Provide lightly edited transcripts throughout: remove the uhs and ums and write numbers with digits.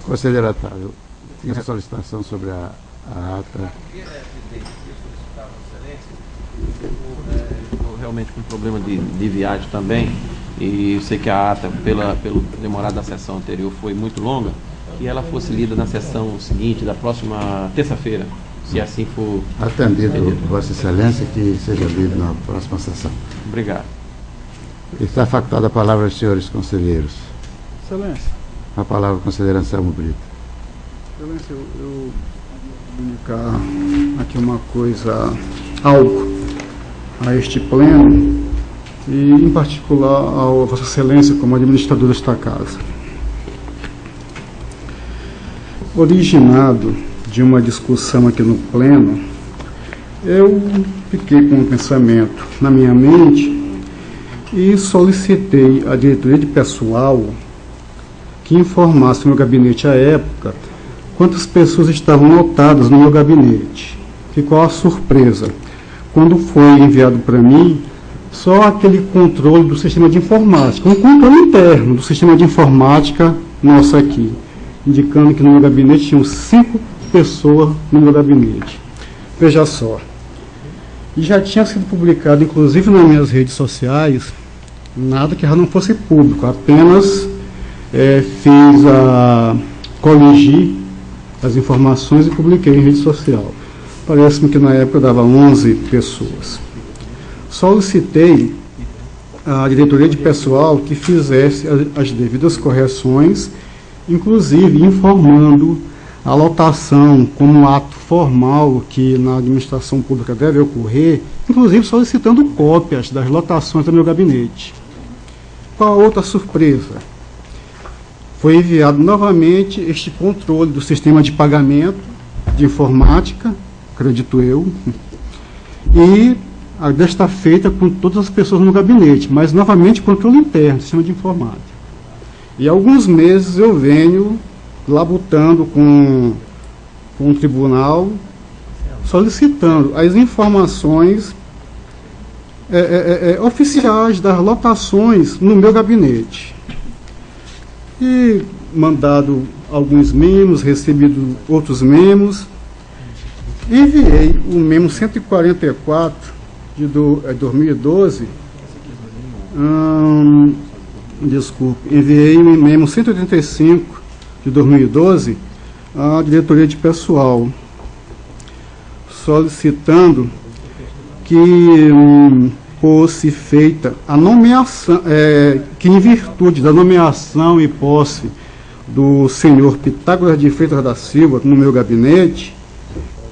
Conselheiro Otávio, tinha uma solicitação sobre a ata. Estou realmente com problema de viagem também, e eu sei que a ata, pelo demorado da sessão anterior, foi muito longa, que ela fosse lida na sessão seguinte, da próxima terça-feira, se assim for Atendido, Vossa Excelência, que seja lido na próxima sessão. Obrigado. Está facultada a palavra aos senhores conselheiros. Excelência. A palavra ao conselheiro Anselmo Brito. Excelência, eu comunicar aqui uma coisa, algo a este pleno e, em particular, a Vossa Excelência como administrador desta casa. Originado de uma discussão aqui no pleno, eu fiquei com um pensamento na minha mente e solicitei à diretoria de pessoal que informasse o meu gabinete à época quantas pessoas estavam lotadas no meu gabinete. Ficou a surpresa. Quando foi enviado para mim, só aquele controle do sistema de informática, um controle interno do sistema de informática nosso aqui, indicando que no meu gabinete tinham 5 pessoas no meu gabinete. Veja só. E já tinha sido publicado, inclusive nas minhas redes sociais, nada que já não fosse público, apenas fiz coligi as informações e publiquei em rede social. Parece-me que na época dava 11 pessoas. Solicitei à diretoria de pessoal que fizesse as devidas correções, inclusive informando a lotação como ato formal que na administração pública deve ocorrer, inclusive solicitando cópias das lotações do meu gabinete. Qual a outra surpresa? Foi enviado novamente este controle do sistema de pagamento de informática, acredito eu, e desta feita com todas as pessoas no gabinete, mas novamente controle interno, sistema de informática. E há alguns meses eu venho labutando com o tribunal, solicitando as informações oficiais das lotações no meu gabinete. E mandado alguns memos, recebido outros memos, enviei o memo 144 de 2012, enviei o memo 185 de 2012 à diretoria de pessoal, solicitando que fosse feita a nomeação, que em virtude da nomeação e posse do senhor Pitágoras de Freitas da Silva no meu gabinete,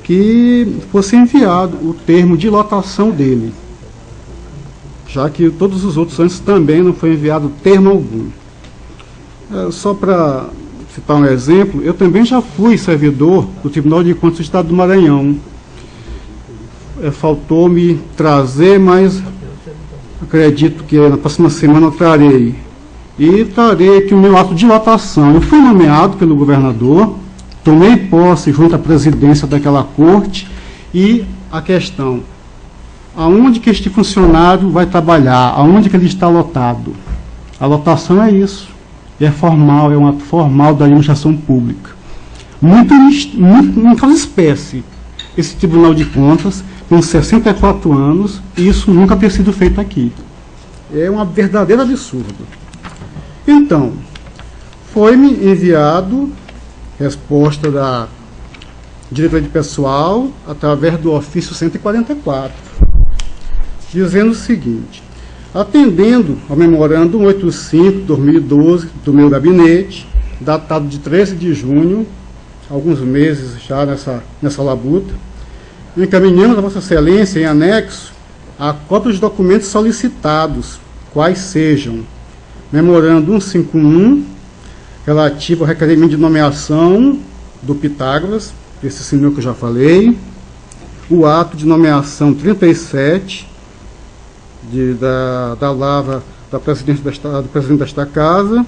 que fosse enviado o termo de lotação dele, já que todos os outros antes também não foi enviado termo algum. Só para citar um exemplo, eu também já fui servidor do Tribunal de Contas do Estado do Maranhão. Faltou-me trazer, mas acredito que na próxima semana eu trarei. E trarei aqui o meu ato de lotação. Eu fui nomeado pelo governador, tomei posse junto à presidência daquela corte, e a questão, aonde que este funcionário vai trabalhar, aonde que ele está lotado. A lotação é isso. É formal, é um ato formal da administração pública. Muito em cada espécie. Esse Tribunal de Contas, com 64 anos, isso nunca ter sido feito aqui. É um verdadeiro absurdo. Então, foi-me enviado resposta da diretoria de pessoal através do ofício 144, dizendo o seguinte: atendendo ao memorando 185/2012 do meu gabinete, datado de 13 de junho, alguns meses já nessa labuta, encaminhamos a Vossa Excelência em anexo a cópia dos documentos solicitados, quais sejam memorando 151, relativo ao requerimento de nomeação do Pitágoras, esse senhor que eu já falei, o ato de nomeação 37, da lavra do presidente desta casa,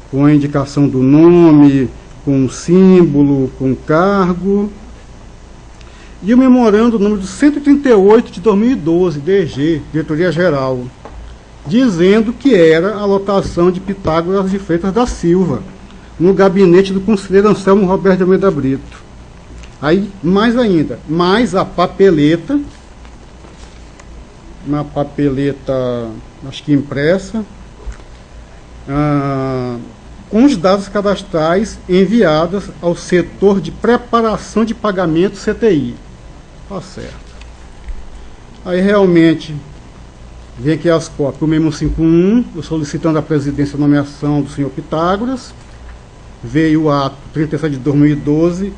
com a indicação do nome, com símbolo, com cargo, e o memorando número 138 de 2012, DG, Diretoria Geral, dizendo que era a lotação de Pitágoras de Freitas da Silva, no gabinete do conselheiro Anselmo Roberto de Almeida Brito. Aí, mais ainda, mais a papeleta, uma papeleta, acho que impressa, com os dados cadastrais enviados ao setor de preparação de pagamento CTI. Tá certo. Aí realmente vem aqui as cópias, o memo 51, eu solicitando a presidência a nomeação do senhor Pitágoras. Veio o ato 37 de 2012,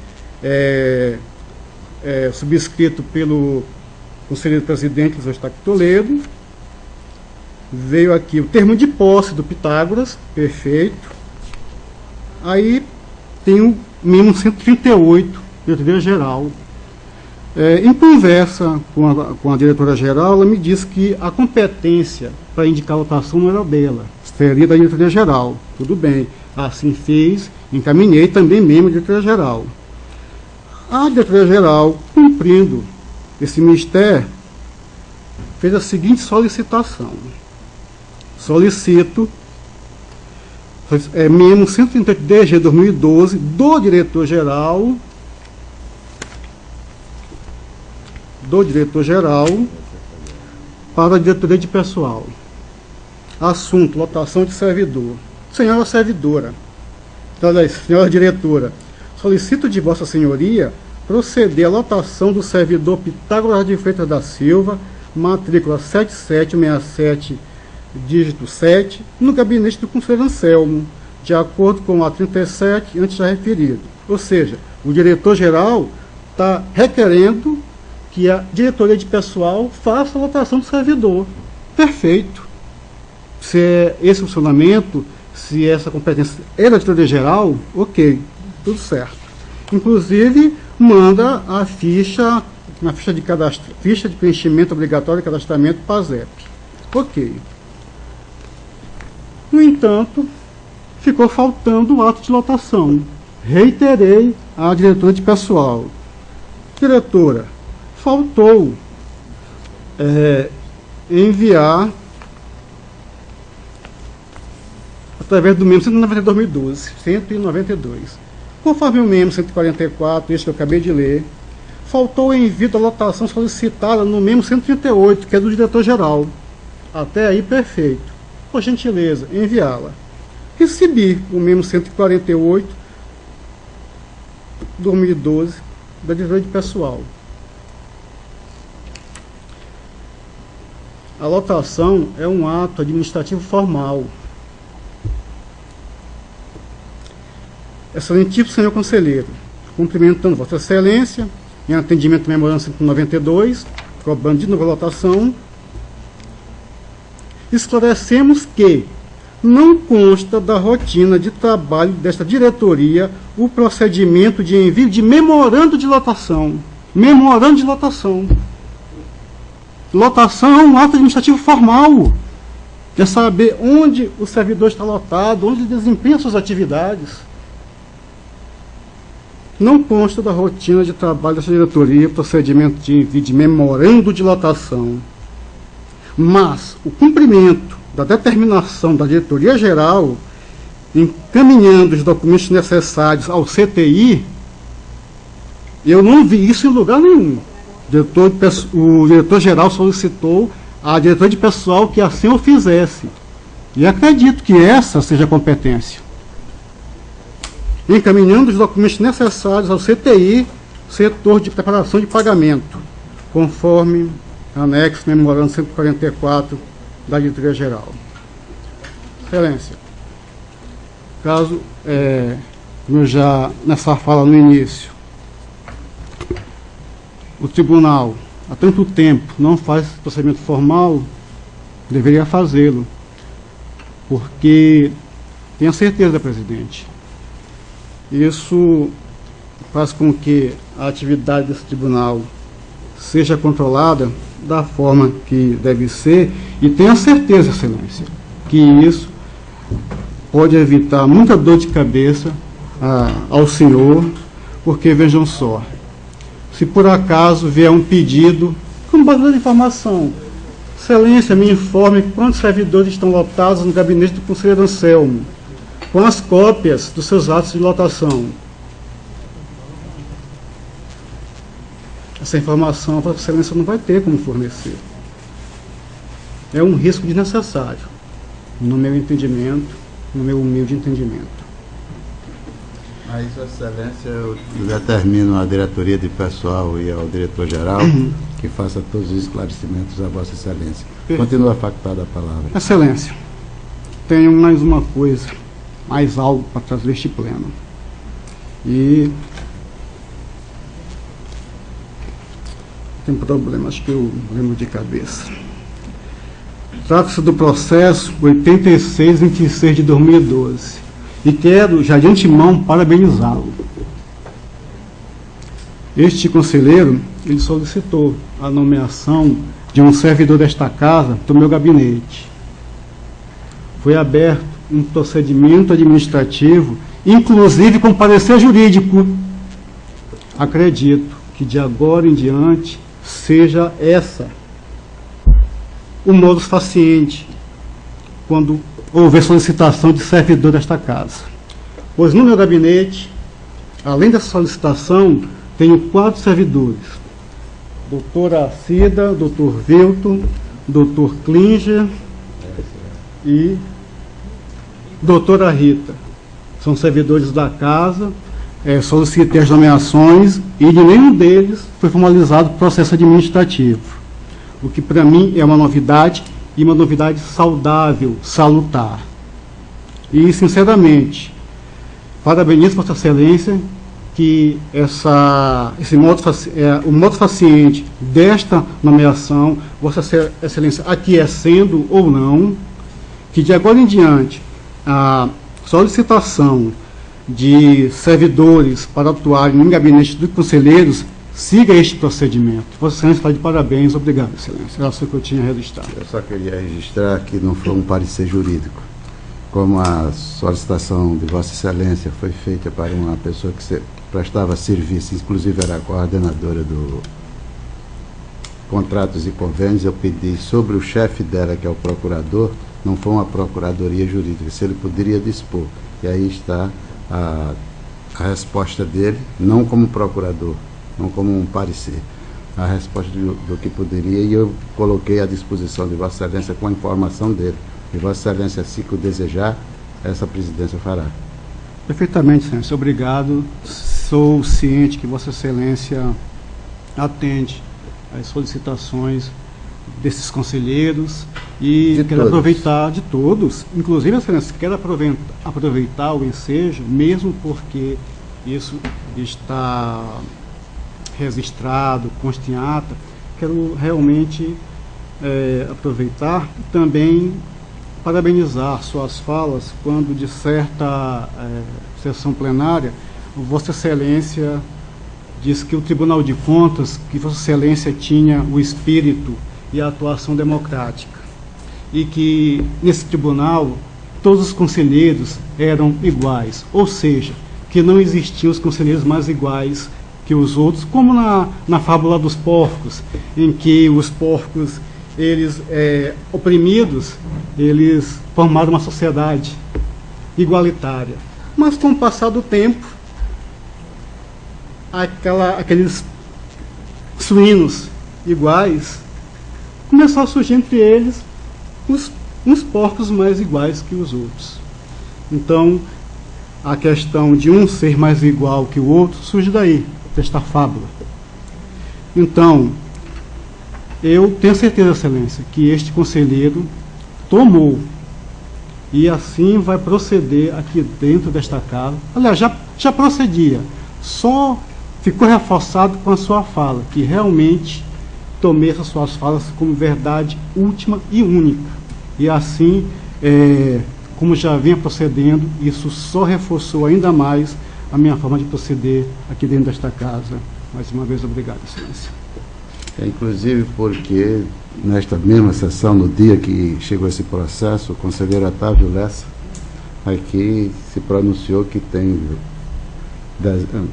subscrito pelo conselheiro presidente José Eustáquio Toledo. Veio aqui o termo de posse do Pitágoras, perfeito. Aí tem o memo 138, diretoria-geral. Em conversa com a diretora-geral, ela me disse que a competência para indicar a lotação não era dela, seria da diretoria-geral. Tudo bem, assim fez, encaminhei também mesmo a diretoria-geral. A diretoria-geral, cumprindo esse mistério, fez a seguinte solicitação. Solicito memo 138 DG 2012 do diretor-geral para a diretoria de pessoal. Assunto: lotação de servidor. Senhora servidora, senhora diretora, solicito de Vossa Senhoria proceder à lotação do servidor Pitágoras de Freitas da Silva, matrícula 7767, dígito 7, no gabinete do conselheiro Anselmo, de acordo com o A37 antes já referido. Ou seja, o diretor-geral está requerendo que a diretoria de pessoal faça a lotação do servidor. Perfeito. Se é esse funcionamento, se essa competência é da diretoria-geral, ok, tudo certo. Inclusive, manda a ficha de preenchimento obrigatório de cadastramento PASEP. Ok. No entanto, ficou faltando o ato de lotação. Reiterei à diretora de pessoal: diretora, faltou enviar através do memo 192. Conforme o memo 144, este que eu acabei de ler, faltou o envio da lotação solicitada no memo 138, que é do diretor-geral. Até aí, perfeito. Por gentileza, enviá-la. Recebi o memo 148, 2012, da diretoria de pessoal. A lotação é um ato administrativo formal. Excelentíssimo senhor conselheiro, cumprimentando Vossa Excelência, em atendimento ao memorando 192, cobrando de nova lotação, esclarecemos que não consta da rotina de trabalho desta diretoria o procedimento de envio de memorando de lotação. Memorando de lotação. Lotação é um ato administrativo formal. É saber onde o servidor está lotado, onde ele desempenha suas atividades. Não consta da rotina de trabalho dessa diretoria procedimento de envio de memorando de lotação. Mas o cumprimento da determinação da diretoria-geral, encaminhando os documentos necessários ao CTI, eu não vi isso em lugar nenhum. O diretor-geral solicitou à diretoria de pessoal que assim o fizesse. E acredito que essa seja a competência. Encaminhando os documentos necessários ao CTI, setor de preparação de pagamento, conforme anexo memorando 144 da diretoria-geral. Excelência, caso, como já nessa fala no início, o tribunal há tanto tempo não faz procedimento formal, deveria fazê-lo, porque tenho a certeza, presidente, isso faz com que a atividade desse tribunal seja controlada da forma que deve ser, e tenho a certeza, Excelência, que isso pode evitar muita dor de cabeça ao senhor, porque vejam só, se por acaso vier um pedido, com base na informação, Excelência, me informe quantos servidores estão lotados no gabinete do conselheiro Anselmo. com as cópias dos seus atos de lotação. Essa informação a Vossa Excelência não vai ter como fornecer. É um risco desnecessário, no meu entendimento, no meu humilde entendimento. Aí, Sua Excelência, eu determino à diretoria de pessoal e ao diretor-geral que faça todos os esclarecimentos a Vossa Excelência. Continua facultada a palavra. Excelência, tenho mais uma coisa, mais algo para trazer este pleno. E tem problema, acho que eu lembro de cabeça. Trata-se do processo 8626 de 2012. E quero, já de antemão, parabenizá-lo. Este conselheiro, ele solicitou a nomeação de um servidor desta casa para o meu gabinete. Foi aberto um procedimento administrativo, inclusive com parecer jurídico. Acredito que de agora em diante seja essa o modus faciente quando houver solicitação de servidor desta casa. Pois no meu gabinete, além dessa solicitação, tenho 4 servidores. Doutora Cida, doutor Vilton, doutor Klinger e doutora Rita. São servidores da casa, solicitei as nomeações e de nenhum deles foi formalizado o processo administrativo. O que para mim é uma novidade, e uma novidade saudável, salutar. E, sinceramente, parabenizo Vossa Excelência que o modo faciente desta nomeação, Vossa Excelência aquiescendo ou não, que de agora em diante a solicitação de servidores para atuarem no gabinete dos conselheiros siga este procedimento. Vossa Excelência está de parabéns. Obrigado, Excelência. Era só que eu tinha registrado. Eu só queria registrar que não foi um parecer jurídico. Como a solicitação de Vossa Excelência foi feita para uma pessoa que prestava serviço, inclusive era a coordenadora do Contratos e Convênios, eu pedi sobre o chefe dela, que é o procurador, não foi uma procuradoria jurídica, se ele poderia dispor. E aí está a resposta dele, não como procurador, não como um parecer, a resposta do que poderia, e eu coloquei à disposição de Vossa Excelência com a informação dele. E Vossa Excelência, se o desejar, essa presidência fará. Perfeitamente, Excelência. Obrigado. Sou ciente que Vossa Excelência atende às solicitações desses conselheiros e quero aproveitar de todos, inclusive, Excelência, quero aproveitar o ensejo, mesmo porque isso está registrado, consta em ata, quero realmente aproveitar e também parabenizar suas falas quando de certa sessão plenária Vossa Excelência disse que o Tribunal de Contas, que Vossa Excelência tinha o espírito e a atuação democrática e que nesse tribunal todos os conselheiros eram iguais, ou seja, que não existiam os conselheiros mais iguais que os outros, como na fábula dos porcos, em que os porcos, eles oprimidos, eles formaram uma sociedade igualitária. Mas com o passar do tempo, aqueles suínos iguais, começou a surgir entre eles uns porcos mais iguais que os outros. Então, a questão de um ser mais igual que o outro surge daí, desta fábula. Então, eu tenho certeza, Excelência, que este conselheiro tomou e assim vai proceder aqui dentro desta casa. Aliás, já procedia, só ficou reforçado com a sua fala, que realmente tomei essas suas falas como verdade última e única. E assim, como já vinha procedendo, isso só reforçou ainda mais a minha forma de proceder aqui dentro desta casa. Mais uma vez, obrigado, Excelência. Inclusive porque, nesta mesma sessão, no dia que chegou esse processo, o conselheiro Otávio Lessa aqui se pronunciou que tem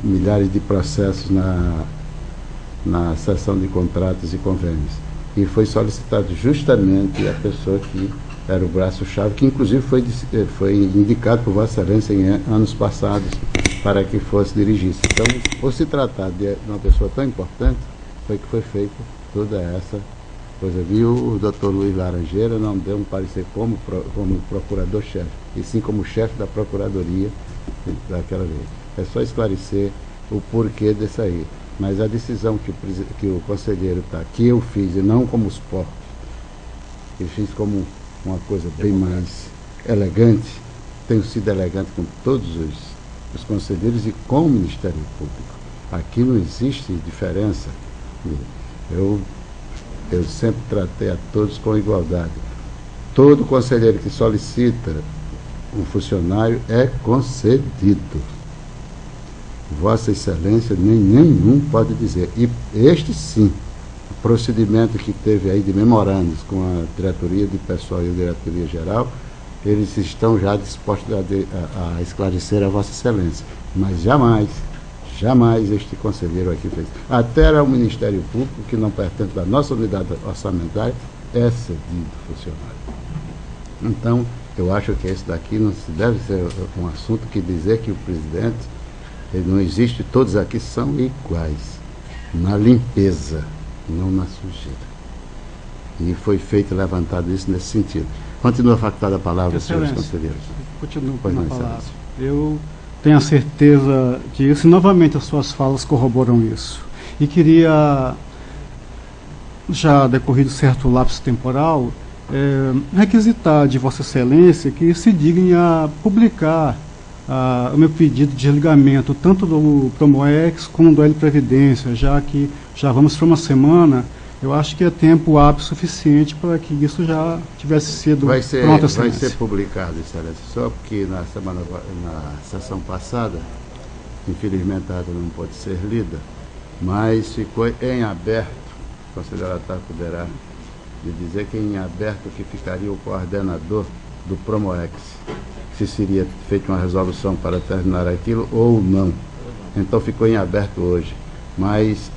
milhares de processos na sessão de contratos e convênios. E foi solicitado justamente a pessoa que era o braço-chave, que inclusive foi indicado por Vossa Excelência em anos passados para que fosse dirigista. Então, por se tratar de uma pessoa tão importante, foi que foi feita toda essa coisa. Viu, o doutor Luiz Laranjeira não deu um parecer como procurador-chefe, e sim como chefe da Procuradoria daquela vez. É só esclarecer o porquê disso aí. Mas a decisão que o conselheiro está, que eu fiz, e não como os porcos, eu fiz como uma coisa bem mais elegante, tenho sido elegante com todos os conselheiros e com o Ministério Público. Aqui não existe diferença. Eu sempre tratei a todos com igualdade. Todo conselheiro que solicita um funcionário é concedido. Vossa Excelência nenhum pode dizer. E este sim, o procedimento que teve aí de memorandos com a diretoria de pessoal e a diretoria geral, eles estão já dispostos a esclarecer a Vossa Excelência. Mas jamais este conselheiro aqui fez. Até era o Ministério Público, que não pertence da nossa unidade orçamentária, é cedido funcionário. Então, eu acho que esse daqui não se deve ser um assunto que dizer que o presidente, ele não existe, todos aqui são iguais, na limpeza, não na sujeira. E foi feito e levantado isso nesse sentido. Continua facultada a palavra, senhores conselheiros. Continuo com a palavra. Eu tenho a certeza disso, e novamente as suas falas corroboram isso. E queria, já decorrido certo lapso temporal, requisitar de Vossa Excelência que se dignem a publicar o meu pedido de desligamento, tanto do Promoex como do L Previdência, já que já vamos para uma semana. Eu acho que é tempo hábil suficiente para que isso já tivesse sido pronto. Vai ser publicado, Excelência, só porque na sessão passada, infelizmente a ata não pode ser lida, mas ficou em aberto, o conselheiro Otávio poderá de dizer que em aberto que ficaria o coordenador do Promoex, se seria feita uma resolução para terminar aquilo ou não. Então ficou em aberto hoje, mas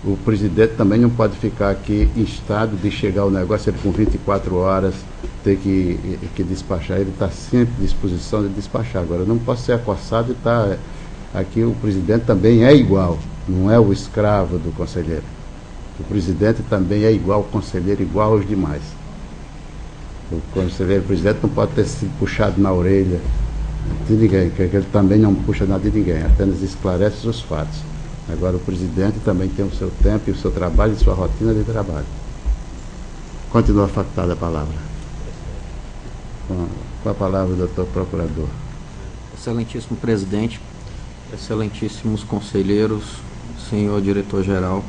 o presidente também não pode ficar aqui em estado de chegar ao negócio, ele com 24 horas ter que despachar, ele está sempre à disposição de despachar. Agora, eu não posso ser acossado e estar aqui, o presidente também é igual, não é o escravo do conselheiro. O presidente também é igual, o conselheiro igual aos demais. O conselheiro, o presidente não pode ter sido puxado na orelha de ninguém, porque ele também não puxa nada de ninguém, apenas esclarece os fatos. Agora, o presidente também tem o seu tempo e o seu trabalho e sua rotina de trabalho. Continua facultada a palavra. Com a palavra, doutor Procurador. Excelentíssimo presidente, excelentíssimos conselheiros, senhor diretor-geral,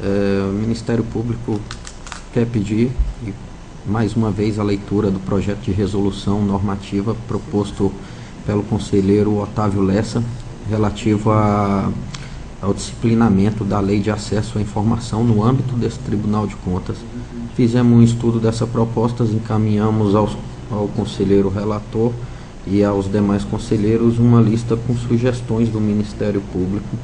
o Ministério Público quer pedir, mais uma vez, a leitura do projeto de resolução normativa proposto pelo conselheiro Otávio Lessa, relativo ao disciplinamento da Lei de Acesso à Informação no âmbito desse Tribunal de Contas. Fizemos um estudo dessa proposta, encaminhamos ao conselheiro relator e aos demais conselheiros uma lista com sugestões do Ministério Público,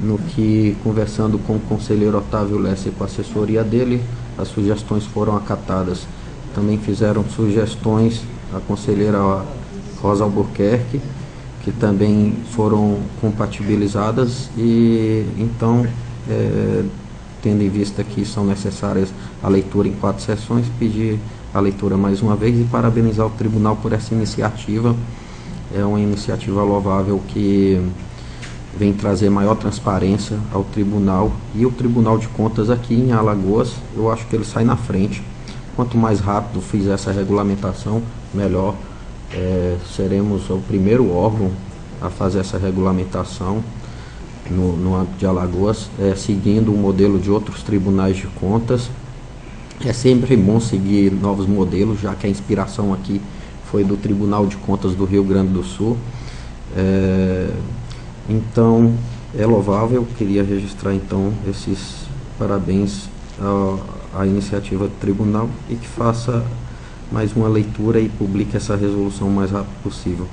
no que, conversando com o conselheiro Otávio Lessa e com a assessoria dele, as sugestões foram acatadas. Também fizeram sugestões a conselheira Rosa Albuquerque, que também foram compatibilizadas, e então, tendo em vista que são necessárias a leitura em 4 sessões, pedir a leitura mais uma vez e parabenizar o tribunal por essa iniciativa. É uma iniciativa louvável que vem trazer maior transparência ao tribunal, e o Tribunal de Contas aqui em Alagoas, eu acho que ele sai na frente. Quanto mais rápido fizer essa regulamentação, melhor. Seremos o primeiro órgão a fazer essa regulamentação no âmbito de Alagoas, seguindo o modelo de outros tribunais de contas. É sempre bom seguir novos modelos, já que a inspiração aqui foi do Tribunal de Contas do Rio Grande do Sul. Então, é louvável. Queria registrar então esses parabéns à iniciativa do tribunal, e que faça mais uma leitura e publique essa resolução o mais rápido possível.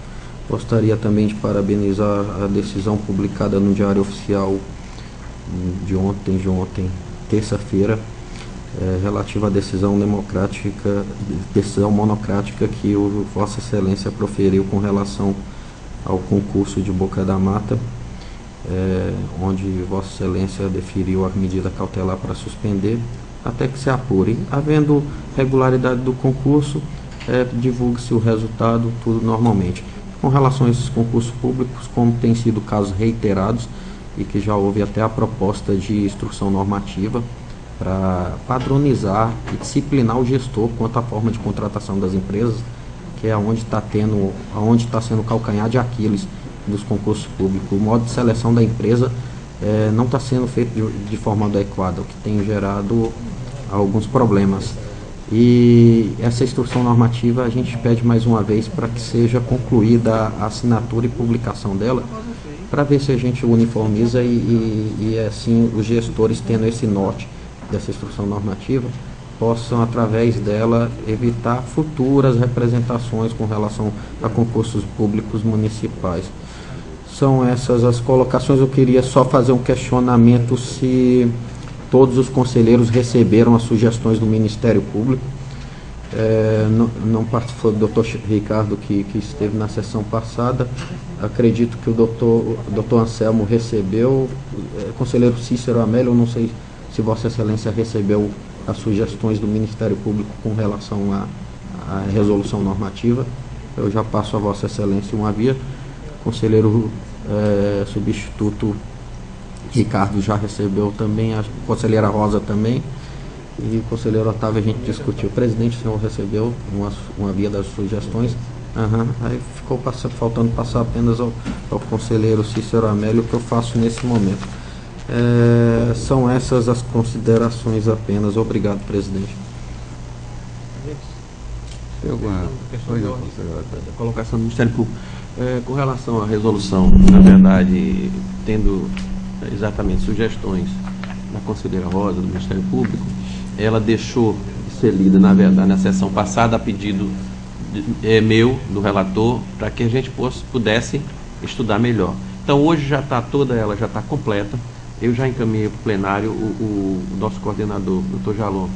Gostaria também de parabenizar a decisão publicada no Diário Oficial de ontem, terça-feira, relativa à decisão democrática, decisão monocrática que o Vossa Excelência proferiu com relação ao concurso de Boca da Mata, onde Vossa Excelência deferiu a medida cautelar para suspender, até que se apure. Havendo regularidade do concurso, divulgue-se o resultado, tudo normalmente. Com relação a esses concursos públicos, como tem sido casos reiterados, e que já houve até a proposta de instrução normativa para padronizar e disciplinar o gestor quanto à forma de contratação das empresas, que é onde está sendo o calcanhar de Aquiles dos concursos públicos. O modo de seleção da empresa não está sendo feito de forma adequada, o que tem gerado alguns problemas. E essa instrução normativa a gente pede mais uma vez para que seja concluída a assinatura e publicação dela, para ver se a gente uniformiza e assim os gestores, tendo esse norte dessa instrução normativa, possam, através dela, evitar futuras representações com relação a concursos públicos municipais. São essas as colocações. Eu queria só fazer um questionamento se todos os conselheiros receberam as sugestões do Ministério Público. Não participou do doutor Ricardo, que esteve na sessão passada. Acredito que o doutor Anselmo recebeu. Conselheiro Cícero Amélio, eu não sei se Vossa Excelência recebeu as sugestões do Ministério Público com relação à resolução normativa. Eu já passo a Vossa Excelência uma via. Conselheiro substituto Ricardo já recebeu também, a conselheira Rosa também, e o conselheiro Otávio a gente discutiu. O presidente, o senhor recebeu uma via das sugestões. Aí ficou faltando passar apenas ao conselheiro Cícero Amélio, que eu faço nesse momento. São essas as considerações apenas. Obrigado, presidente. Tem alguma colocação do Ministério Público? Com relação à resolução, na verdade, tendo exatamente sugestões da conselheira Rosa, do Ministério Público, ela deixou de ser lida, na verdade, na sessão passada, a pedido meu, do relator, para que a gente pudesse estudar melhor. Então, hoje já está toda ela, já está completa. Eu já encaminhei para o plenário, o nosso coordenador, o doutor Jalon,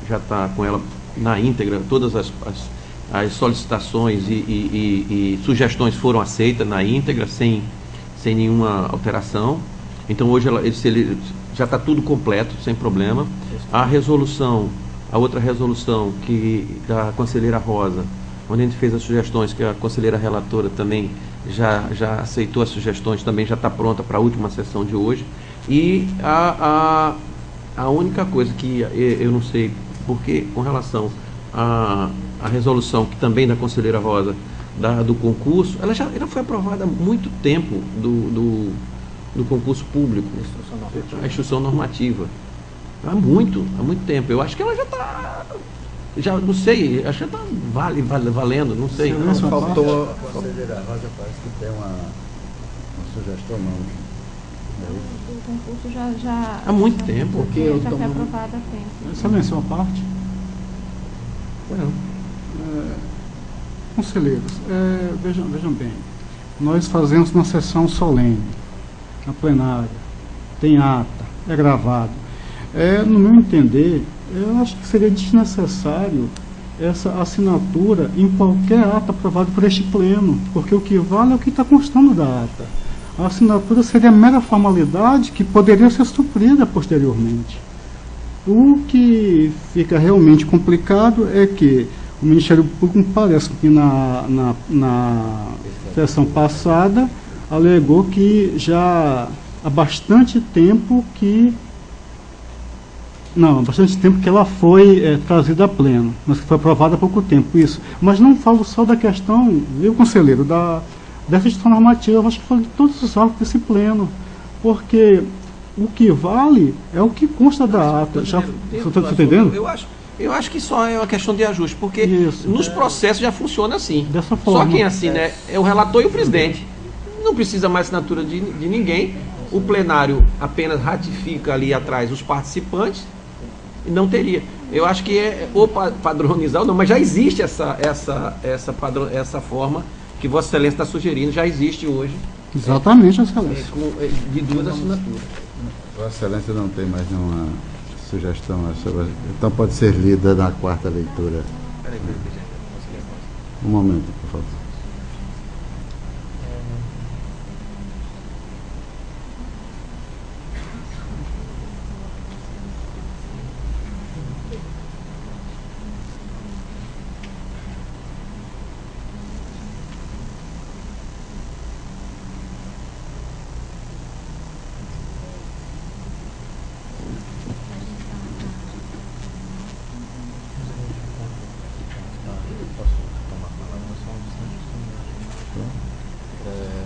já tá com ela na íntegra. Todas as solicitações e sugestões foram aceitas na íntegra, sem nenhuma alteração. Então, hoje ele já está tudo completo, sem problema. A outra resolução da conselheira Rosa, onde a gente fez as sugestões, que a conselheira relatora também já aceitou as sugestões, também já está pronta para a última sessão de hoje. E a única coisa que eu não sei porque, com relação à resolução, que também da conselheira Rosa, do concurso, ela foi aprovada há muito tempo do concurso público, a instrução normativa. Há muito tempo. Eu acho que ela não sei, acho que já está valendo, não sei. Faltou. A conselheira Rosa parece que tem uma sugestão, não. O concurso já há muito tempo. Já foi aprovado há tempo. Excelência, uma parte. Conselheiros, vejam bem, nós fazemos uma sessão solene, na plenária, tem ata, é gravado. No meu entender, eu acho que seria desnecessário essa assinatura em qualquer ata aprovada por este pleno, porque o que vale é o que está constando da ata. A assinatura seria mera formalidade que poderia ser suprida posteriormente. O que fica realmente complicado é que o Ministério Público, parece que na sessão passada, alegou que já há bastante tempo que ela foi trazida a pleno, mas que foi aprovada há pouco tempo, isso. Mas não falo só da questão, viu, conselheiro, dessa gestão normativa, eu acho que falo de todos os autos desse pleno, porque o que vale é o que consta da ata. Você está entendendo? Eu acho que só é uma questão de ajuste, porque nos processos já funciona assim. Dessa forma. Só quem assina é o relator e o presidente. Não precisa mais assinatura de ninguém. O plenário apenas ratifica ali atrás os participantes e não teria. Eu acho que ou padronizar ou não, mas já existe essa forma que Vossa Excelência está sugerindo, já existe hoje. Exatamente, Excelência. De duas assinaturas. Vossa Excelência não tem mais nenhuma sugestão é sobre... Então pode ser lida na quarta leitura. Um momento, por favor.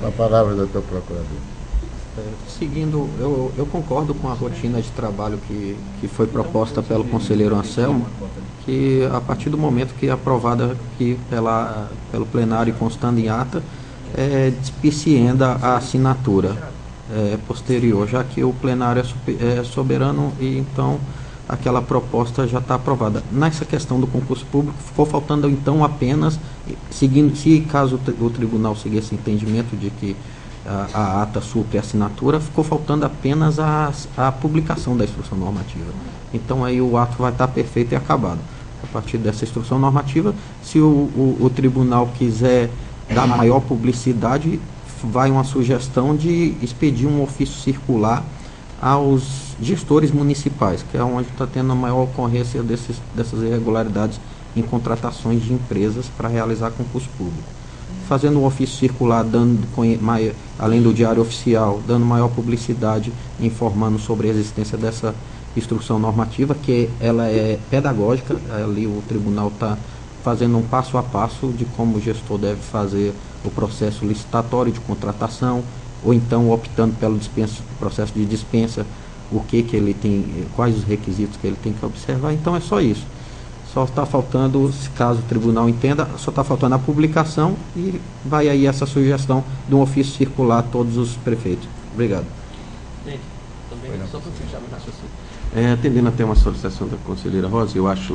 A palavra, doutor procurador. Seguindo, eu concordo com a rotina de trabalho que foi proposta pelo conselheiro Anselmo, que a partir do momento que é aprovada aqui pelo plenário e constando em ata, despicienda a assinatura posterior, já que o plenário é soberano e então aquela proposta já está aprovada. Nessa questão do concurso público, ficou faltando então apenas, seguindo, se caso o tribunal seguir esse entendimento de que a ata supre a assinatura, ficou faltando apenas a publicação da instrução normativa. Então aí o ato vai estar perfeito e acabado. A partir dessa instrução normativa, se o tribunal quiser dar maior publicidade, vai uma sugestão de expedir um ofício circular aos gestores municipais, que é onde está tendo a maior ocorrência dessas irregularidades em contratações de empresas para realizar concurso público. Fazendo um ofício circular, além do diário oficial, dando maior publicidade, informando sobre a existência dessa instrução normativa, que ela é pedagógica, ali o tribunal está fazendo um passo a passo de como o gestor deve fazer o processo licitatório de contratação, ou então optando pelo processo de dispensa, o que ele tem, quais os requisitos que ele tem que observar. Então é só isso. Só está faltando, se caso o tribunal entenda, só está faltando a publicação e vai aí essa sugestão de um ofício circular a todos os prefeitos. Obrigado. Também, só para fechar meu raciocínio. Atendendo até uma solicitação da conselheira Rosa, eu acho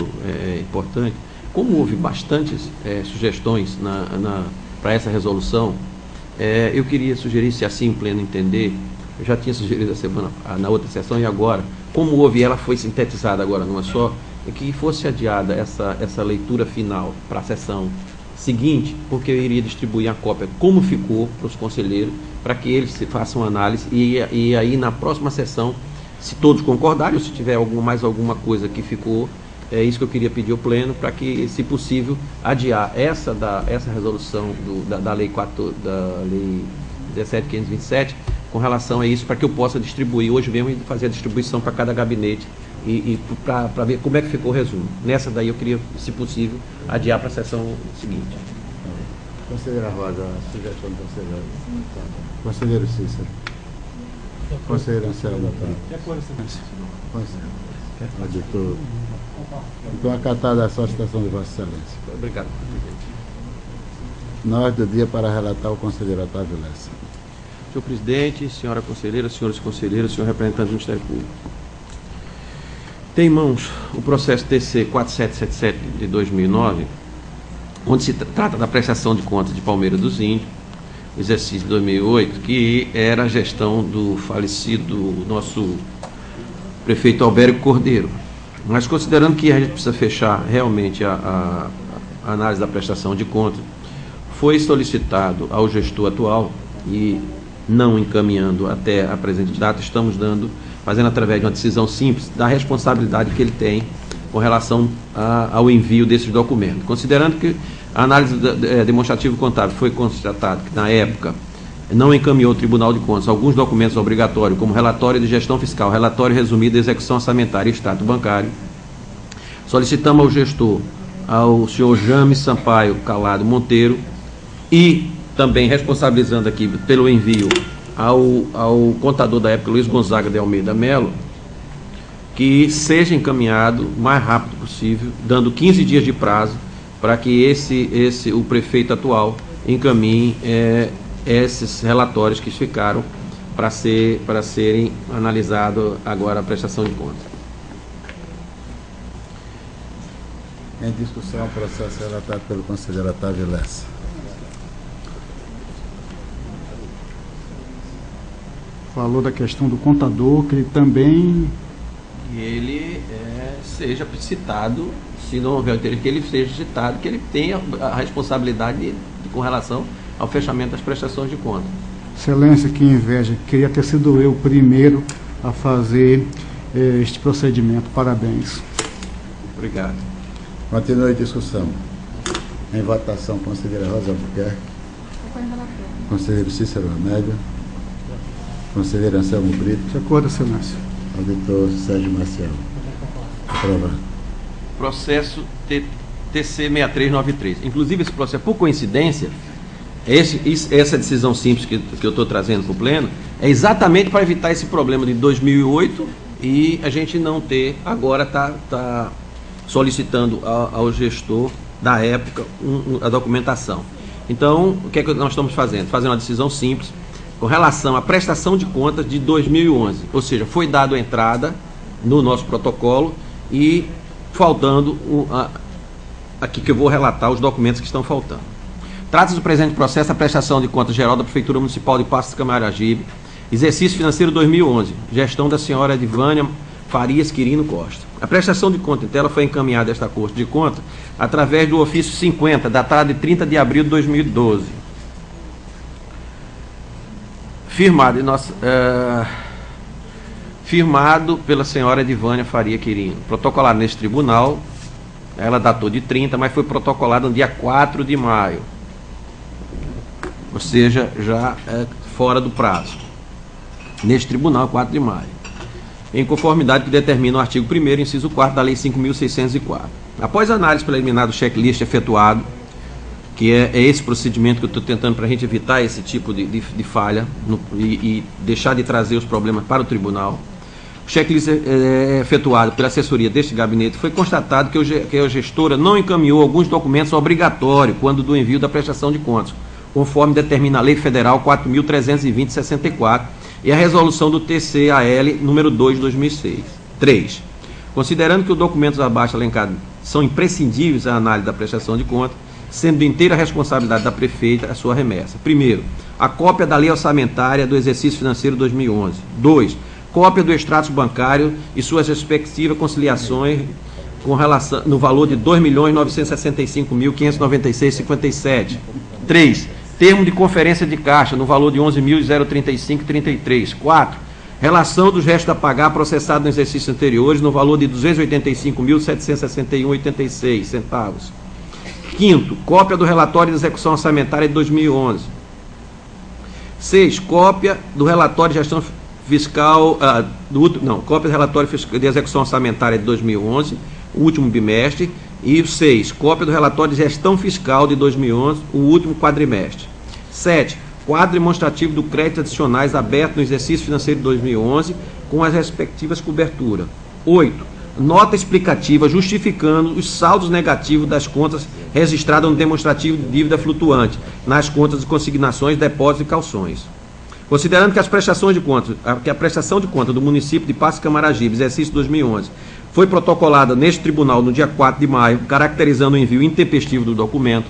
importante, como houve bastantes sugestões para essa resolução, eu queria sugerir, se assim o pleno entender, eu já tinha sugerido na outra sessão e agora, como houve, ela foi sintetizada agora numa só, que fosse adiada essa leitura final para a sessão seguinte, porque eu iria distribuir a cópia como ficou para os conselheiros, para que eles façam análise e aí na próxima sessão, se todos concordarem ou se tiver mais alguma coisa que ficou, é isso que eu queria pedir ao pleno, para que, se possível, adiar essa resolução da lei 17.527 com relação a isso, para que eu possa distribuir hoje mesmo e fazer a distribuição para cada gabinete e para ver como é que ficou o resumo. Nessa daí eu queria, se possível, adiar para a sessão seguinte. Conselheira Rosa, a sugestão do conselheiro. Conselheiro Cícero. Conselheiro Anselmo. Auditor. Então, acatada a solicitação de Vossa Excelência. Obrigado, presidente. Na ordem do dia, para relatar o conselheiro Otávio Lessa. Senhor presidente, senhora conselheira, senhores conselheiros, senhor representante do Ministério Público. Tem em mãos o processo TC 4777 de 2009, onde se trata da prestação de contas de Palmeira dos Índios, exercício de 2008, que era a gestão do falecido nosso prefeito Albérico Cordeiro. Mas considerando que a gente precisa fechar realmente a análise da prestação de contas, foi solicitado ao gestor atual e não encaminhando até a presente data, estamos fazendo através de uma decisão simples da responsabilidade que ele tem com relação ao envio desses documentos. Considerando que a análise demonstrativa contábil foi constatado que na época não encaminhou ao Tribunal de Contas alguns documentos obrigatórios, como relatório de gestão fiscal, relatório resumido de execução orçamentária e extrato bancário, solicitamos ao gestor, ao senhor James Sampaio Calado Monteiro, e também responsabilizando aqui pelo envio ao contador da época, Luiz Gonzaga de Almeida Melo, que seja encaminhado o mais rápido possível, dando 15 dias de prazo para que o prefeito atual encaminhe esses relatórios que ficaram para serem analisados agora a prestação de contas. Em discussão, o processo relatado pelo conselheiro Otávio Lessa. Falou da questão do contador, que ele também que ele seja citado, se não houver interesse, que ele seja citado, que ele tenha a responsabilidade com relação ao fechamento das prestações de conta. Excelência, que inveja. Queria ter sido eu o primeiro a fazer este procedimento. Parabéns. Obrigado. Continue a discussão. Em votação, conselheira Rosa Albuquerque. Conselheiro Cícero Amélia. Conselheiro Anselmo Brito. De acordo, Excelência. Auditor Sérgio Marcial. Aprovado. Processo TC 6393. Inclusive, esse processo, por coincidência, essa decisão simples que eu estou trazendo para o Pleno, é exatamente para evitar esse problema de 2008 e a gente não ter, agora está solicitando ao gestor da época a documentação. Então, o que é que nós estamos fazendo? Fazendo uma decisão simples com relação à prestação de contas de 2011. Ou seja, foi dado a entrada no nosso protocolo e faltando aqui que eu vou relatar os documentos que estão faltando. Trata-se do presente processo a prestação de contas geral da Prefeitura Municipal de Passos Camaragibe, exercício financeiro 2011, gestão da senhora Edvânia Farias Quirino Costa. A prestação de conta em tela foi encaminhada a esta Corte de Contas através do ofício 50, datado de 30 de abril de 2012. Firmado pela senhora Edvânia Faria Quirino. Protocolado neste tribunal, ela datou de 30, mas foi protocolado no dia 4 de maio. Ou seja, já fora do prazo. Neste tribunal, 4 de maio. Em conformidade que determina o artigo 1º, inciso 4º da Lei 5.604. Após a análise preliminar do checklist efetuado, que é esse procedimento que eu estou tentando para a gente evitar esse tipo de falha e deixar de trazer os problemas para o tribunal, o checklist efetuado pela assessoria deste gabinete, foi constatado que a gestora não encaminhou alguns documentos obrigatórios quando do envio da prestação de contas, conforme determina a Lei Federal 4.320/64 e a resolução do TCAL número 2 de 2006. 3. Considerando que os documentos abaixo elencados são imprescindíveis à análise da prestação de contas, sendo de inteira responsabilidade da prefeita a sua remessa. Primeiro, a cópia da lei orçamentária do exercício financeiro 2011. 2. Cópia do extrato bancário e suas respectivas conciliações com relação, no valor de R$ 2.965.596,57. 3. Termo de conferência de caixa no valor de R$ 11.035,33. 4. Relação dos restos a pagar processado no exercício anteriores no valor de R$ 285.761,86 centavos. 5º, cópia do relatório de execução orçamentária de 2011. 6. Cópia do relatório de gestão fiscal, cópia do relatório de execução orçamentária de 2011, o último bimestre. E 6. Cópia do relatório de gestão fiscal de 2011, o último quadrimestre. 7. Quadro demonstrativo do crédito adicionais aberto no exercício financeiro de 2011, com as respectivas coberturas. 8. Nota explicativa justificando os saldos negativos das contas registradas no demonstrativo de dívida flutuante, nas contas de consignações, depósitos e calções. Considerando que a prestação de contas do município de Passos Camaragibe, exercício 2011, foi protocolada neste tribunal no dia 4 de maio, caracterizando o envio intempestivo do documento.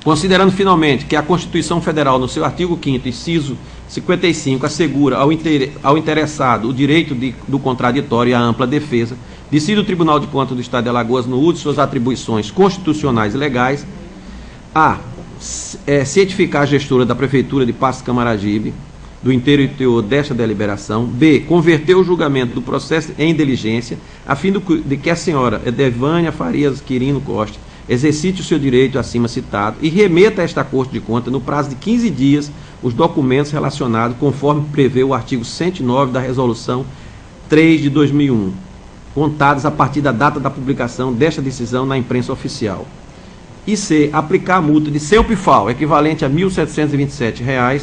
Considerando finalmente que a Constituição Federal, no seu artigo 5º, inciso 55, assegura ao interessado o direito do contraditório e a ampla defesa, decide o Tribunal de Contas do Estado de Alagoas, no uso de suas atribuições constitucionais e legais, a cientificar a gestora da Prefeitura de Passos Camaragibe do inteiro e teor desta deliberação. B. Converter o julgamento do processo em diligência, a fim de que a senhora Edvânia Farias Quirino Costa exercite o seu direito acima citado e remeta a esta Corte de Contas, no prazo de 15 dias, os documentos relacionados, conforme prevê o artigo 109 da Resolução 3 de 2001, contados a partir da data da publicação desta decisão na imprensa oficial. E C. Aplicar a multa de seu PIFAL, equivalente a R$ 1.727,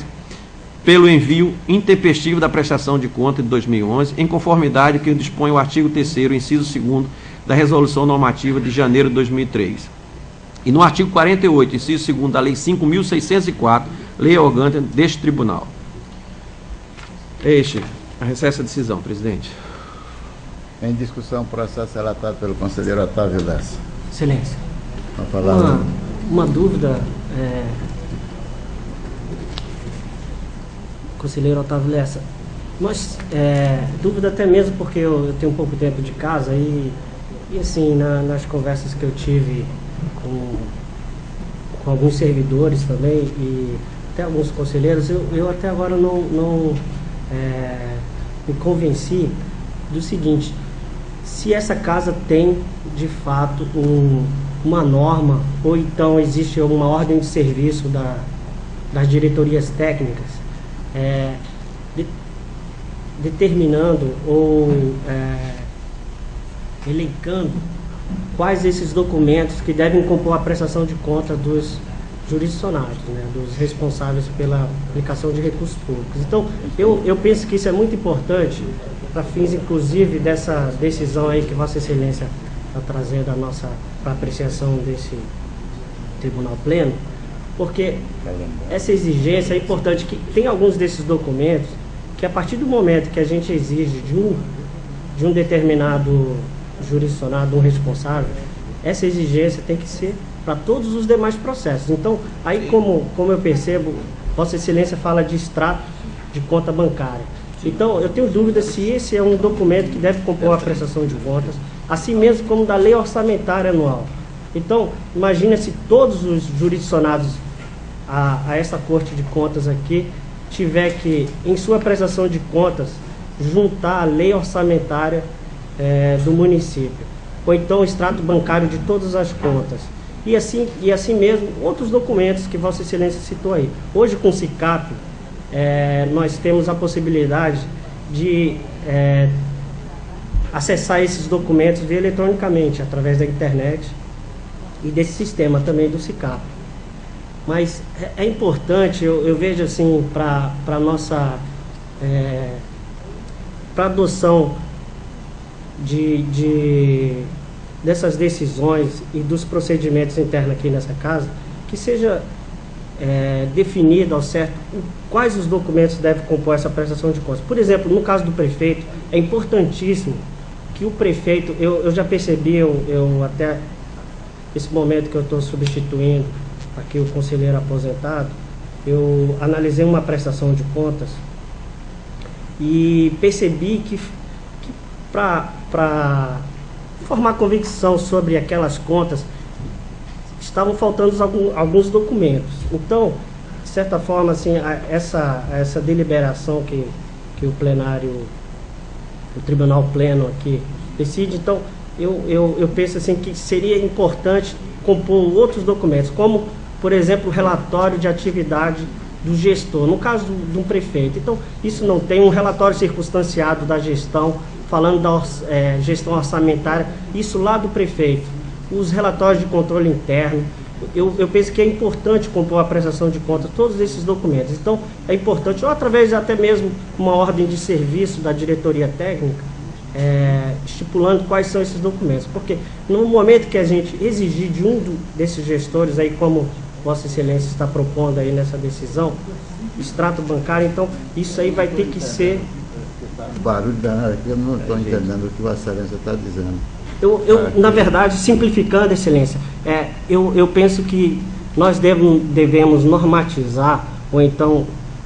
pelo envio intempestivo da prestação de conta de 2011, em conformidade que dispõe o artigo 3º, inciso 2º, da Resolução Normativa de janeiro de 2003. E no artigo 48, inciso 2º da Lei 5.604, lei orgânica deste tribunal. A recesso a decisão, presidente. Em discussão, processo relatado pelo conselheiro Otávio Lessa. Excelência. A palavra. Uma dúvida, conselheiro Otávio Lessa. Mas, dúvida até mesmo porque eu tenho pouco tempo de casa e assim, nas conversas que eu tive com alguns servidores também e até alguns conselheiros, eu até agora não me convenci do seguinte: se essa casa tem de fato uma norma, ou então existe uma ordem de serviço das diretorias técnicas determinando ou elencando quais esses documentos que devem compor a prestação de conta dos jurisdicionados, né, dos responsáveis pela aplicação de recursos públicos. Então, eu penso que isso é muito importante para fins, inclusive, dessa decisão aí que Vossa Excelência está trazendo para apreciação desse Tribunal Pleno, porque essa exigência é importante, que tem alguns desses documentos que, a partir do momento que a gente exige de um determinado jurisdicionado, um responsável, essa exigência tem que ser para todos os demais processos. Então, aí como eu percebo, Vossa Excelência fala de extrato de conta bancária. Então, eu tenho dúvida se esse é um documento que deve compor a prestação de contas, assim mesmo como da lei orçamentária anual. Então, imagina se todos os jurisdicionados a essa Corte de Contas aqui tiver que, em sua prestação de contas, juntar a lei orçamentária do município, ou então o extrato bancário de todas as contas. E assim mesmo, outros documentos que Vossa Excelência citou aí. Hoje, com o SICAP, nós temos a possibilidade de acessar esses documentos via eletronicamente, através da internet e desse sistema também do SICAP. Mas é importante, eu vejo assim, para a nossa para adoção dessas decisões e dos procedimentos internos aqui nessa casa, que seja definido ao certo quais os documentos devem compor essa prestação de contas. Por exemplo, no caso do prefeito, é importantíssimo que o prefeito, eu já percebi, eu até esse momento que eu estou substituindo aqui o conselheiro aposentado, eu analisei uma prestação de contas e percebi que para formar convicção sobre aquelas contas, estavam faltando alguns documentos. Então, de certa forma, assim, essa deliberação que o plenário, o Tribunal Pleno aqui decide, então, eu penso assim que seria importante compor outros documentos, como, por exemplo, o relatório de atividade do gestor, no caso de um prefeito. Então, isso não tem um relatório circunstanciado da gestão, falando da gestão orçamentária, isso lá do prefeito. Os relatórios de controle interno, eu penso que é importante compor a prestação de contas, todos esses documentos. Então, é importante, ou através até mesmo uma ordem de serviço da diretoria técnica, estipulando quais são esses documentos. Porque no momento que a gente exigir de desses gestores, aí como Vossa Excelência está propondo aí nessa decisão, extrato bancário, então isso aí vai ter que ser... Barulho danado aqui, eu não estou entendendo o que Vossa Excelência está dizendo. Na verdade, simplificando, Excelência, eu penso que nós devemos normatizar, ou então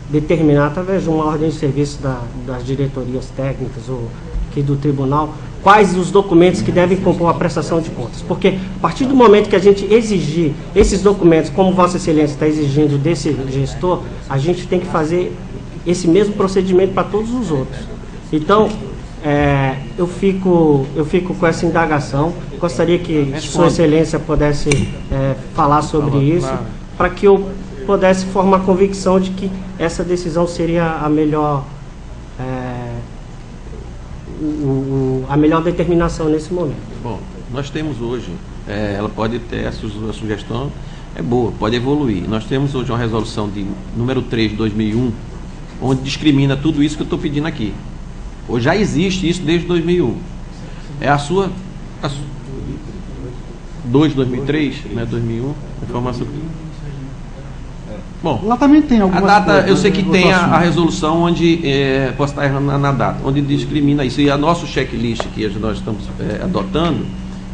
determinar, através de uma ordem de serviço das diretorias técnicas ou aqui do tribunal, quais os documentos que devem compor a prestação de contas. Porque a partir do momento que a gente exigir esses documentos, como Vossa Excelência está exigindo desse gestor, a gente tem que fazer esse mesmo procedimento para todos os outros. Então, eu fico com essa indagação. Gostaria que Sua Excelência pudesse falar sobre isso, para que eu pudesse formar a convicção de que essa decisão seria a melhor determinação nesse momento. Bom, nós temos hoje, ela pode ter, a sugestão é boa, pode evoluir. Nós temos hoje uma resolução de número 3 de 2001, onde discrimina tudo isso que eu estou pedindo aqui. Hoje já existe isso desde 2001. É a sua 2 de 2003, né, 2001, informação. Bom, lá também tem algumas a data, coisas, eu sei que né, tem a resolução onde, posso estar errando na data, onde discrimina isso. E a nosso checklist que nós estamos adotando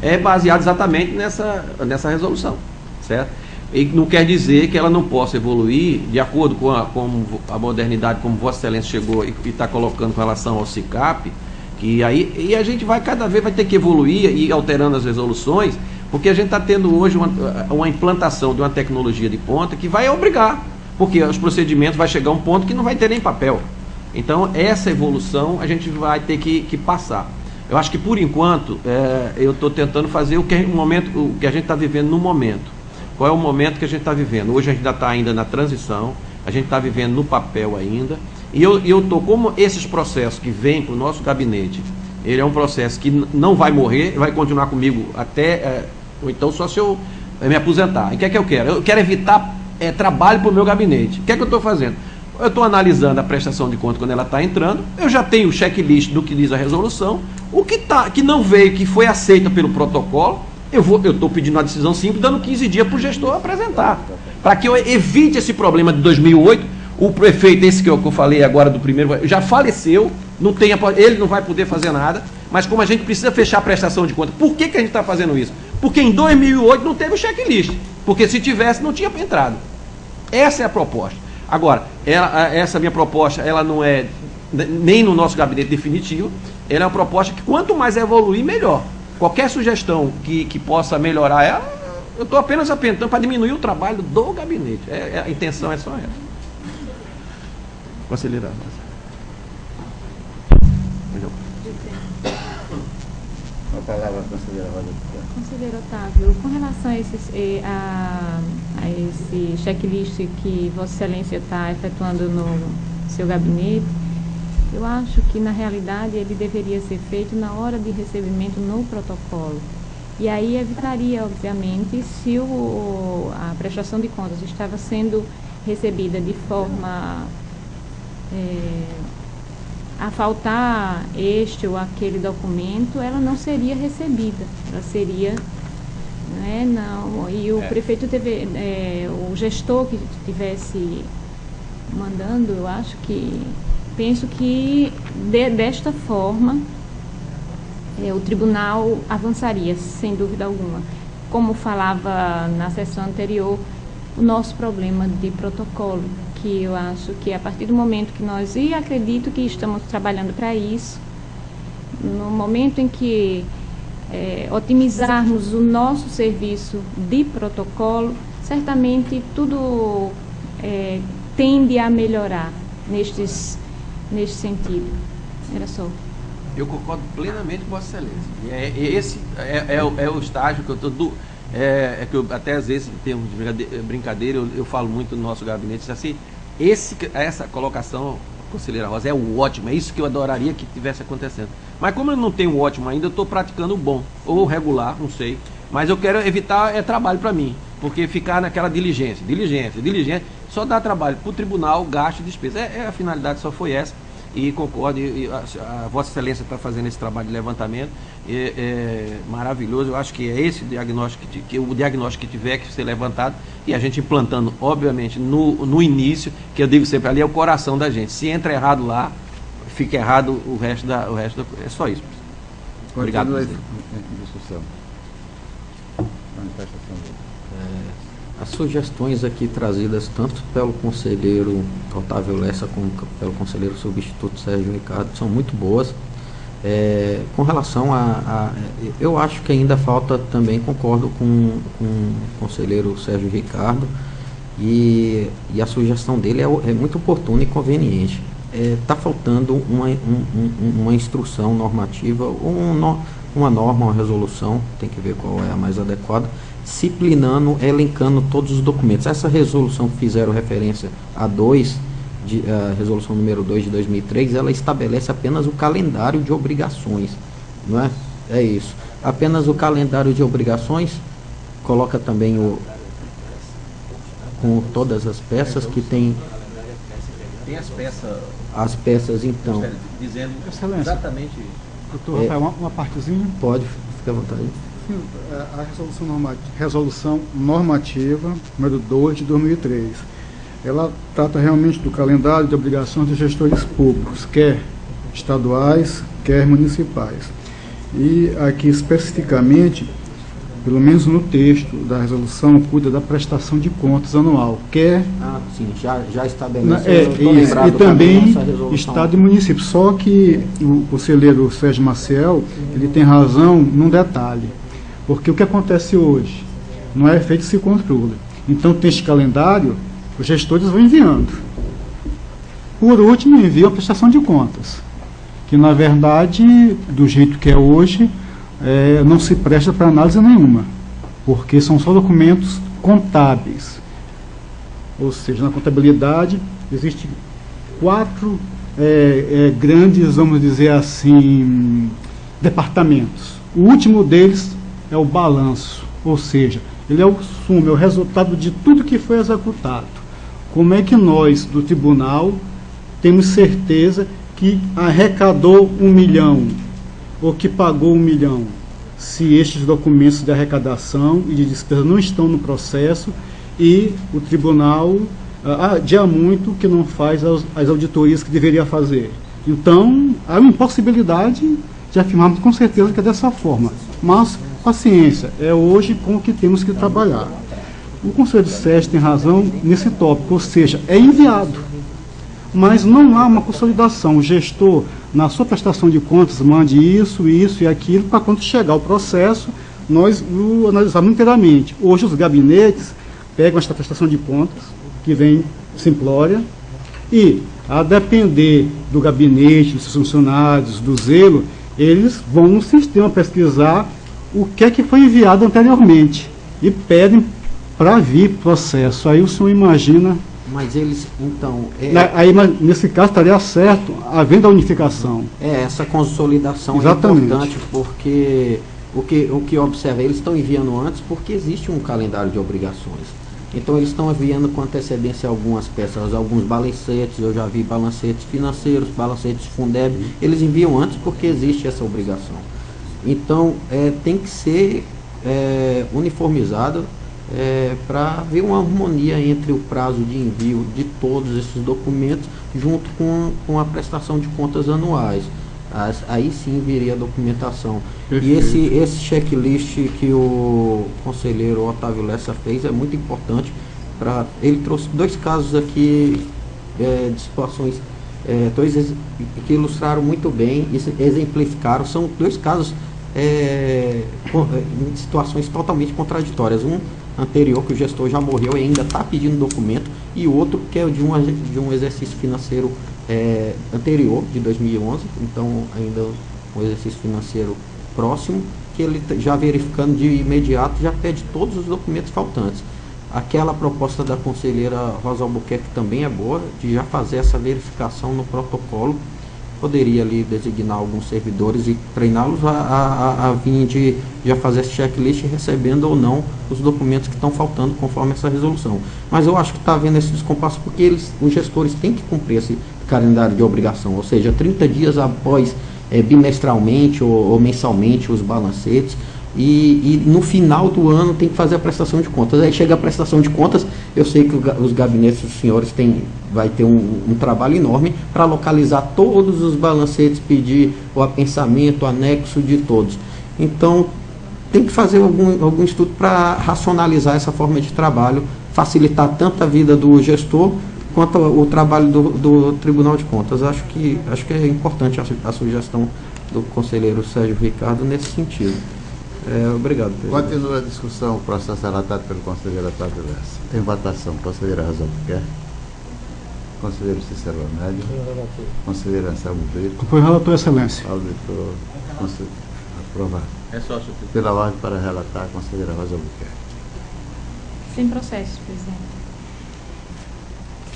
é baseado exatamente nessa resolução, certo? E não quer dizer que ela não possa evoluir de acordo com a modernidade, como Vossa Excelência chegou e está colocando com relação ao SICAP, que aí a gente vai cada vez vai ter que evoluir e ir alterando as resoluções, porque a gente está tendo hoje uma implantação de uma tecnologia de ponta que vai obrigar, porque os procedimentos vai chegar a um ponto que não vai ter nem papel. Então, essa evolução a gente vai ter que passar. Eu acho que, por enquanto, eu estou tentando fazer o que a gente está vivendo no momento. Qual é o momento que a gente está vivendo? Hoje a gente está ainda na transição, a gente está vivendo no papel ainda, e eu estou, como esses processos que vêm para o nosso gabinete, ele é um processo que não vai morrer, vai continuar comigo até, ou então só se eu me aposentar. E o que é que eu quero? Eu quero evitar trabalho para o meu gabinete. O que é que eu estou fazendo? Eu estou analisando a prestação de conta quando ela está entrando, eu já tenho o checklist do que diz a resolução, o que não veio, que foi aceita pelo protocolo, eu estou pedindo uma decisão simples, dando 15 dias para o gestor apresentar. Para que eu evite esse problema de 2008, o prefeito, esse que eu falei agora do primeiro, já faleceu, ele não vai poder fazer nada, mas como a gente precisa fechar a prestação de conta, por que a gente está fazendo isso? Porque em 2008 não teve o checklist, porque se tivesse não tinha entrado. Essa é a proposta. Agora, essa minha proposta, ela não é nem no nosso gabinete definitivo, ela é uma proposta que quanto mais evoluir, melhor. Qualquer sugestão que possa melhorar ela, eu estou apenas apontando para diminuir o trabalho do gabinete. A intenção é só essa. Conselheira. A palavra, conselheira Rosa. Conselheiro Otávio, com relação a esse checklist que Vossa Excelência está efetuando no seu gabinete, eu acho que, na realidade, ele deveria ser feito na hora de recebimento no protocolo. E aí evitaria, obviamente, se a prestação de contas estava sendo recebida de forma a faltar este ou aquele documento, ela não seria recebida. Ela seria... e o prefeito o gestor que estivesse mandando, eu acho que... Penso que desta forma o tribunal avançaria, sem dúvida alguma. Como falava na sessão anterior, o nosso problema de protocolo, que eu acho que a partir do momento que nós, e acredito que estamos trabalhando para isso, no momento em que otimizarmos o nosso serviço de protocolo, certamente tudo tende a melhorar neste sentido. Era só. Eu concordo plenamente com Vossa Excelência. Esse é o estágio que eu estou... que eu, até às vezes, em termos de brincadeira, eu falo muito no nosso gabinete, assim, essa colocação, conselheira Rosa, é o ótimo, é isso que eu adoraria que tivesse acontecendo. Mas como eu não tenho o ótimo ainda, eu estou praticando o bom, ou regular, não sei. Mas eu quero evitar trabalho para mim, porque ficar naquela diligência, só dá trabalho para o tribunal, gasto e despesa. A finalidade só foi essa, e concordo, a Vossa Excelência está fazendo esse trabalho de levantamento, maravilhoso. Eu acho que é esse diagnóstico, o diagnóstico que tiver que ser levantado, e a gente implantando, obviamente, no início, que eu digo sempre, ali é o coração da gente. Se entra errado lá, fica errado o resto é só isso. Obrigado, presidente. As sugestões aqui trazidas tanto pelo conselheiro Otávio Lessa como pelo conselheiro substituto Sérgio Ricardo são muito boas. Com relação eu acho que ainda falta também, concordo com o conselheiro Sérgio Ricardo, e a sugestão dele é muito oportuna e conveniente. Está faltando uma instrução normativa, uma norma, uma resolução, tem que ver qual é a mais adequada, disciplinando, elencando todos os documentos. Essa resolução que fizeram referência a a resolução número 2 de 2003, ela estabelece apenas o calendário de obrigações, não é? É isso. Apenas o calendário de obrigações, coloca também com todas as peças que tem... Tem as peças... As peças, então... Dizendo Excelência, exatamente... Doutor Rafael, uma partezinha? Pode, fica à vontade. Sim, a resolução normativa número 2 de 2003, ela trata realmente do calendário de obrigações dos gestores públicos, quer estaduais, quer municipais. E aqui especificamente pelo menos no texto da resolução, cuida da prestação de contas anual, que é... Ah, sim, já estabelece. E também Estado e município. Só que o conselheiro Sérgio Maciel, ele tem razão num detalhe, porque o que acontece hoje não é feito esse controle. Então tem esse calendário, os gestores vão enviando. Por último, enviam a prestação de contas, que na verdade, do jeito que é hoje, não se presta para análise nenhuma, porque são só documentos contábeis. Ou seja, na contabilidade existem 4 grandes, vamos dizer assim, departamentos. O último deles é o balanço, ou seja, ele é o sumo, é o resultado de tudo que foi executado. Como é que nós, do tribunal, temos certeza que arrecadou 1 milhão ou que pagou 1 milhão, se estes documentos de arrecadação e de despesa não estão no processo e o tribunal adia muito que não faz as auditorias que deveria fazer? Então, há uma impossibilidade de afirmarmos com certeza que é dessa forma. Mas, paciência, é hoje com o que temos que trabalhar. O conselheiro Sérgio tem razão nesse tópico, ou seja, é enviado, mas não há uma consolidação. O gestor, na sua prestação de contas, mande isso, isso e aquilo, para quando chegar o processo, nós o analisamos inteiramente. Hoje os gabinetes pegam esta prestação de contas, que vem simplória, e, a depender do gabinete, dos seus funcionários, do zelo, eles vão no sistema pesquisar o que é que foi enviado anteriormente e pedem para vir processo. Aí o senhor imagina... Mas eles, então... Aí, nesse caso, estaria certo, havendo a unificação. Essa consolidação Exatamente. É importante, porque o que observa, eles estão enviando antes porque existe um calendário de obrigações. Então, eles estão enviando com antecedência algumas peças, alguns balancetes, eu já vi balancetes financeiros, balancetes Fundeb, eles enviam antes porque existe essa obrigação. Então, tem que ser uniformizado para haver uma harmonia entre o prazo de envio de todos esses documentos junto com a prestação de contas anuais. Aí sim viria a documentação. Perfeito. E esse checklist que o conselheiro Otávio Lessa fez é muito importante. Ele trouxe 2 casos aqui de situações que ilustraram muito bem, exemplificaram. São 2 casos em situações totalmente contraditórias. Um anterior, que o gestor já morreu e ainda está pedindo documento, e outro que é de um exercício financeiro anterior, de 2011, então ainda um exercício financeiro próximo, que ele já verificando de imediato, já pede todos os documentos faltantes. Aquela proposta da conselheira Rosa Albuquerque também é boa, de já fazer essa verificação no protocolo. Poderia ali designar alguns servidores e treiná-los a vir de já fazer esse checklist, recebendo ou não os documentos que estão faltando conforme essa resolução. Mas eu acho que está havendo esse descompasso porque os gestores têm que cumprir esse calendário de obrigação, ou seja, 30 dias após bimestralmente ou mensalmente os balancetes, e no final do ano tem que fazer a prestação de contas. Aí chega a prestação de contas, eu sei que os gabinetes dos senhores vai ter um trabalho enorme para localizar todos os balancetes, pedir o apensamento, o anexo de todos. Então, tem que fazer algum estudo para racionalizar essa forma de trabalho, facilitar tanto a vida do gestor quanto o trabalho do Tribunal de Contas. Acho que é importante a sugestão do conselheiro Sérgio Ricardo nesse sentido. Obrigado, presidente. Continua a discussão, o processo relatado pelo conselheiro Otávio Lessa. Em votação, conselheira Rosa Albuquerque, conselheiro Cícero Amédio, conselheiro Anselmo Brito. Acompanho o relator, excelência. Auditor, aprovado. É sócio. Pela ordem para relatar, a conselheira Rosa Albuquerque. Sem processo, presidente.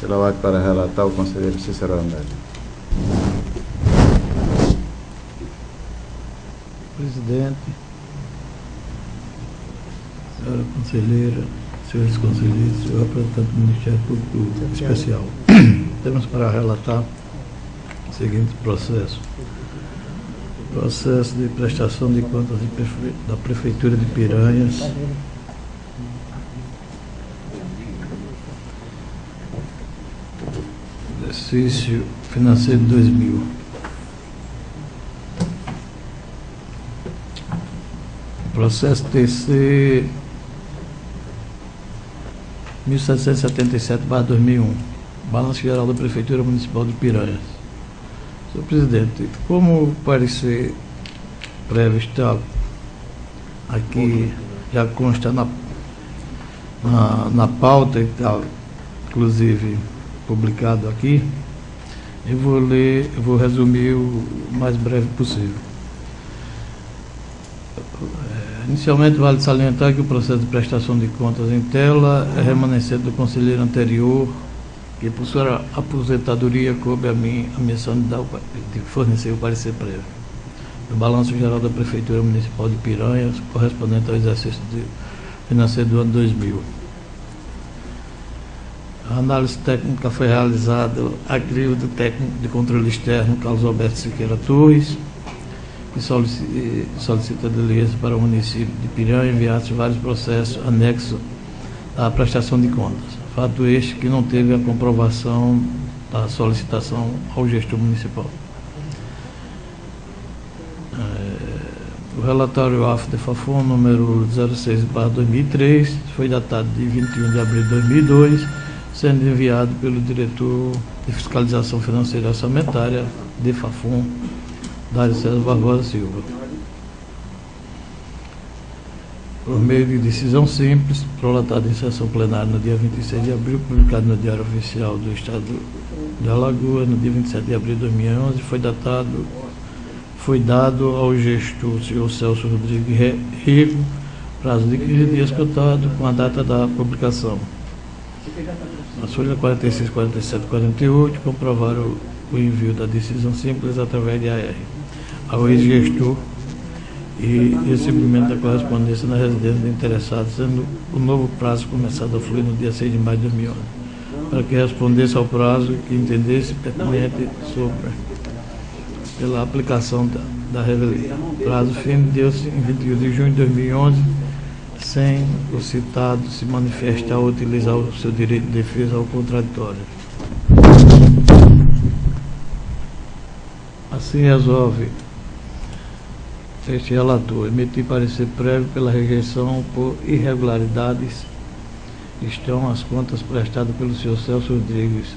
Pela ordem para relatar, o conselheiro Cícero Amédio. Presidente, senhora conselheira, senhores conselheiros, senhor representante do Ministério Público Especial. Temos para relatar o seguinte processo. Processo de prestação de contas da Prefeitura de Piranhas. Exercício financeiro de 2000. Processo TC 1777/2001. Balanço Geral da Prefeitura Municipal de Piranhas. Senhor presidente, como o parecer prévio está aqui, já consta na pauta e está inclusive publicado aqui, eu vou resumir o mais breve possível. Inicialmente, vale salientar que o processo de prestação de contas em tela é remanescente do conselheiro anterior, que por sua aposentadoria coube a mim a missão de fornecer o parecer prévio do Balanço Geral da Prefeitura Municipal de Piranhas, correspondente ao exercício financeiro do ano 2000. A análise técnica foi realizada a crivo do técnico de controle externo, Carlos Alberto Siqueira Torres, que solicita diligência para o município de Piranha enviasse vários processos anexos à prestação de contas. Fato este que não teve a comprovação da solicitação ao gestor municipal. O relatório AF-DEFAFON número 06/2003 foi datado de 21 de abril de 2002, sendo enviado pelo diretor de Fiscalização Financeira e Orçamentária, DEFAFON, Dário César Barbosa Silva. Por meio de decisão simples, prolatada em sessão plenária no dia 26 de abril, publicado no Diário Oficial do Estado de Alagoas, no dia 27 de abril de 2011, foi dado ao gestor, o senhor Celso Rodrigues Rego, prazo de 15 dias contado com a data da publicação. As folhas 46, 47 e 48 comprovaram o envio da decisão simples através de AR ao ex-gestor e recebimento da correspondência na residência do interessado, sendo o novo prazo começado a fluir no dia 6 de maio de 2011, para que respondesse ao prazo que entendesse pertinente pela aplicação da revelia. O prazo fim deu-se em 21 de junho de 2011, sem o citado se manifestar ou utilizar o seu direito de defesa ao contraditório. Assim resolve este relator emitir parecer prévio pela rejeição por irregularidades estão as contas prestadas pelo senhor Celso Rodrigues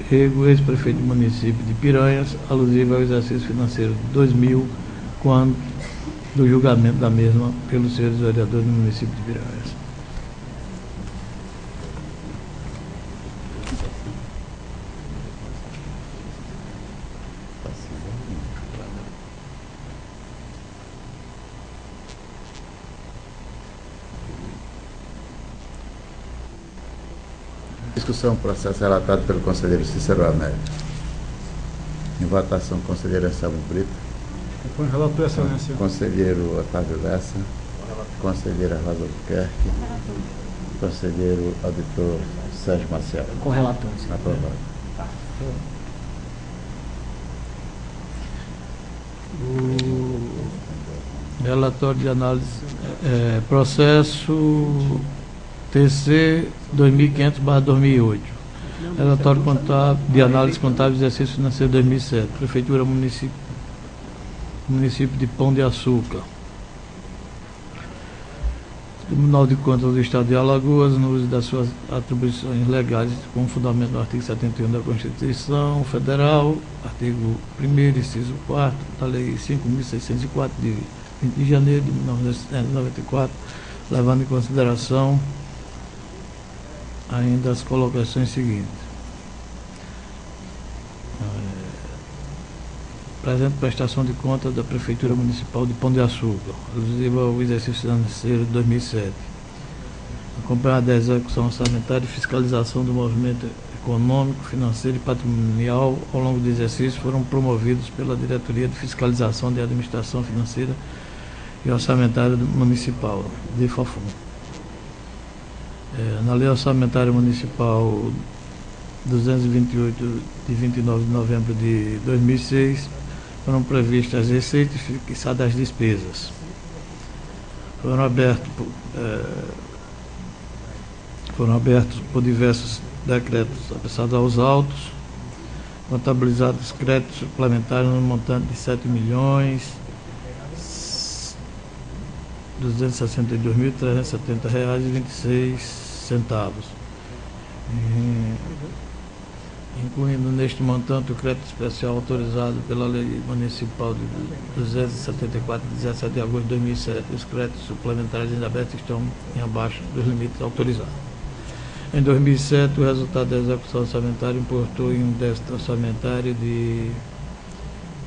Rego, ex-prefeito do município de Piranhas, alusivo ao exercício financeiro de 2000, quando do julgamento da mesma pelos senhores vereadores do município de Piranhas. Discussão, processo relatado pelo conselheiro Cícero Amélio. Em votação, conselheiro Anselmo Brito. Põe relator, excelência. Conselheiro Otávio Lessa. Conselheira Rosa Albuquerque. Conselheiro auditor Sérgio Maciel. Com relator. Aprovado. O relatório de análise, processo TC 2500/2008. Relatório de análise contábil e exercício financeiro 2007. Prefeitura Município de Pão de Açúcar. Tribunal de Contas do Estado de Alagoas, no uso das suas atribuições legais, com fundamento no artigo 71 da Constituição Federal, artigo 1º, inciso 4º, da Lei 5.604, de 20 de janeiro de 1994, levando em consideração ainda as colocações seguintes. Presente prestação de contas da Prefeitura Municipal de Pão de Açúcar, alusiva ao exercício financeiro de 2007. Acompanhada da execução orçamentária e fiscalização do movimento econômico, financeiro e patrimonial ao longo do exercício foram promovidos pela Diretoria de Fiscalização de Administração Financeira e Orçamentária Municipal, DEFAFON. Na Lei Orçamentária Municipal 228, de 29 de novembro de 2006, foram previstas as receitas e fixadas as despesas. Foram abertos por diversos decretos apressados aos autos, contabilizados créditos suplementares no montante de 7.600.000 R$ 262.370,26, incluindo neste montante o crédito especial autorizado pela Lei Municipal de 274, de 17 de agosto de 2007. Os créditos suplementares ainda abertos estão em abaixo dos limites autorizados. Em 2007, o resultado da execução orçamentária importou em um déficit orçamentário de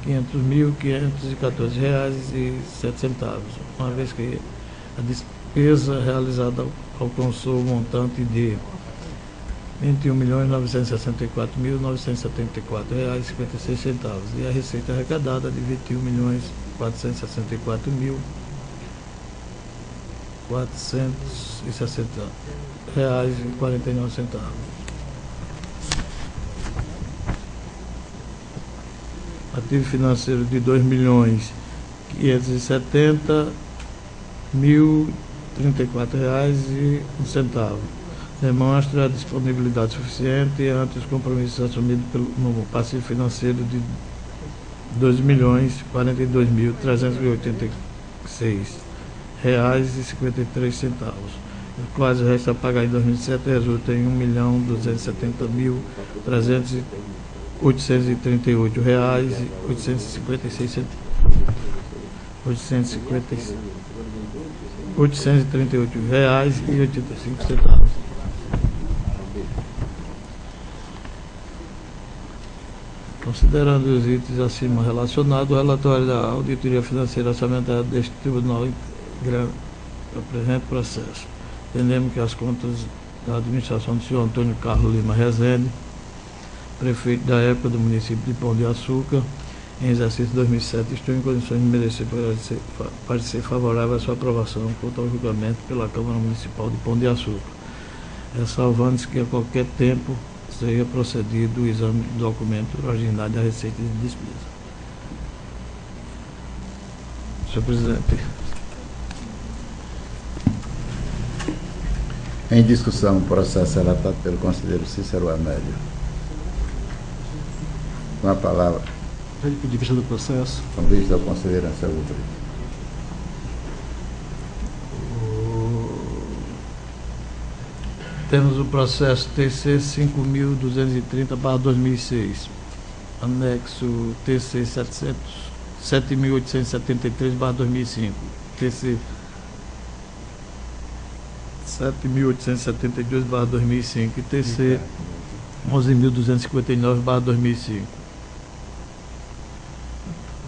R$ 500.514,07, uma vez que a despesa realizada alcançou o montante de R$ 21.964.974,56 e a receita arrecadada de R$ 21.464.460,49. Ativo financeiro de R$ 2.570.034,01. Demonstra a disponibilidade suficiente ante os compromissos assumidos no passivo financeiro de R$ 2.042.386,53, os quais o resto a pagar em 2007 resulta em R$ 1.270.838,838,85. Considerando os itens acima relacionados, o relatório da Auditoria Financeira Orçamentária deste Tribunal integra o presente processo. Entendemos que as contas da administração do senhor Antônio Carlos Lima Rezende, prefeito da época do município de Pão de Açúcar, em exercício de 2007, estão em condições de merecer parecer favorável à sua aprovação quanto ao julgamento pela Câmara Municipal de Pão de Açúcar, ressalvando-se que a qualquer tempo seja procedido o exame do documento originário da receita de despesa. Senhor presidente. Em discussão, o processo relatado pelo conselheiro Cícero Amélio. Com a palavra. De vista do processo. Com vista ao conselheiro Anselmo Brito. Temos o processo TC 5.230/2006, anexo TC 7.873/2005, TC 7.872/2005 e TC 11.259/2005.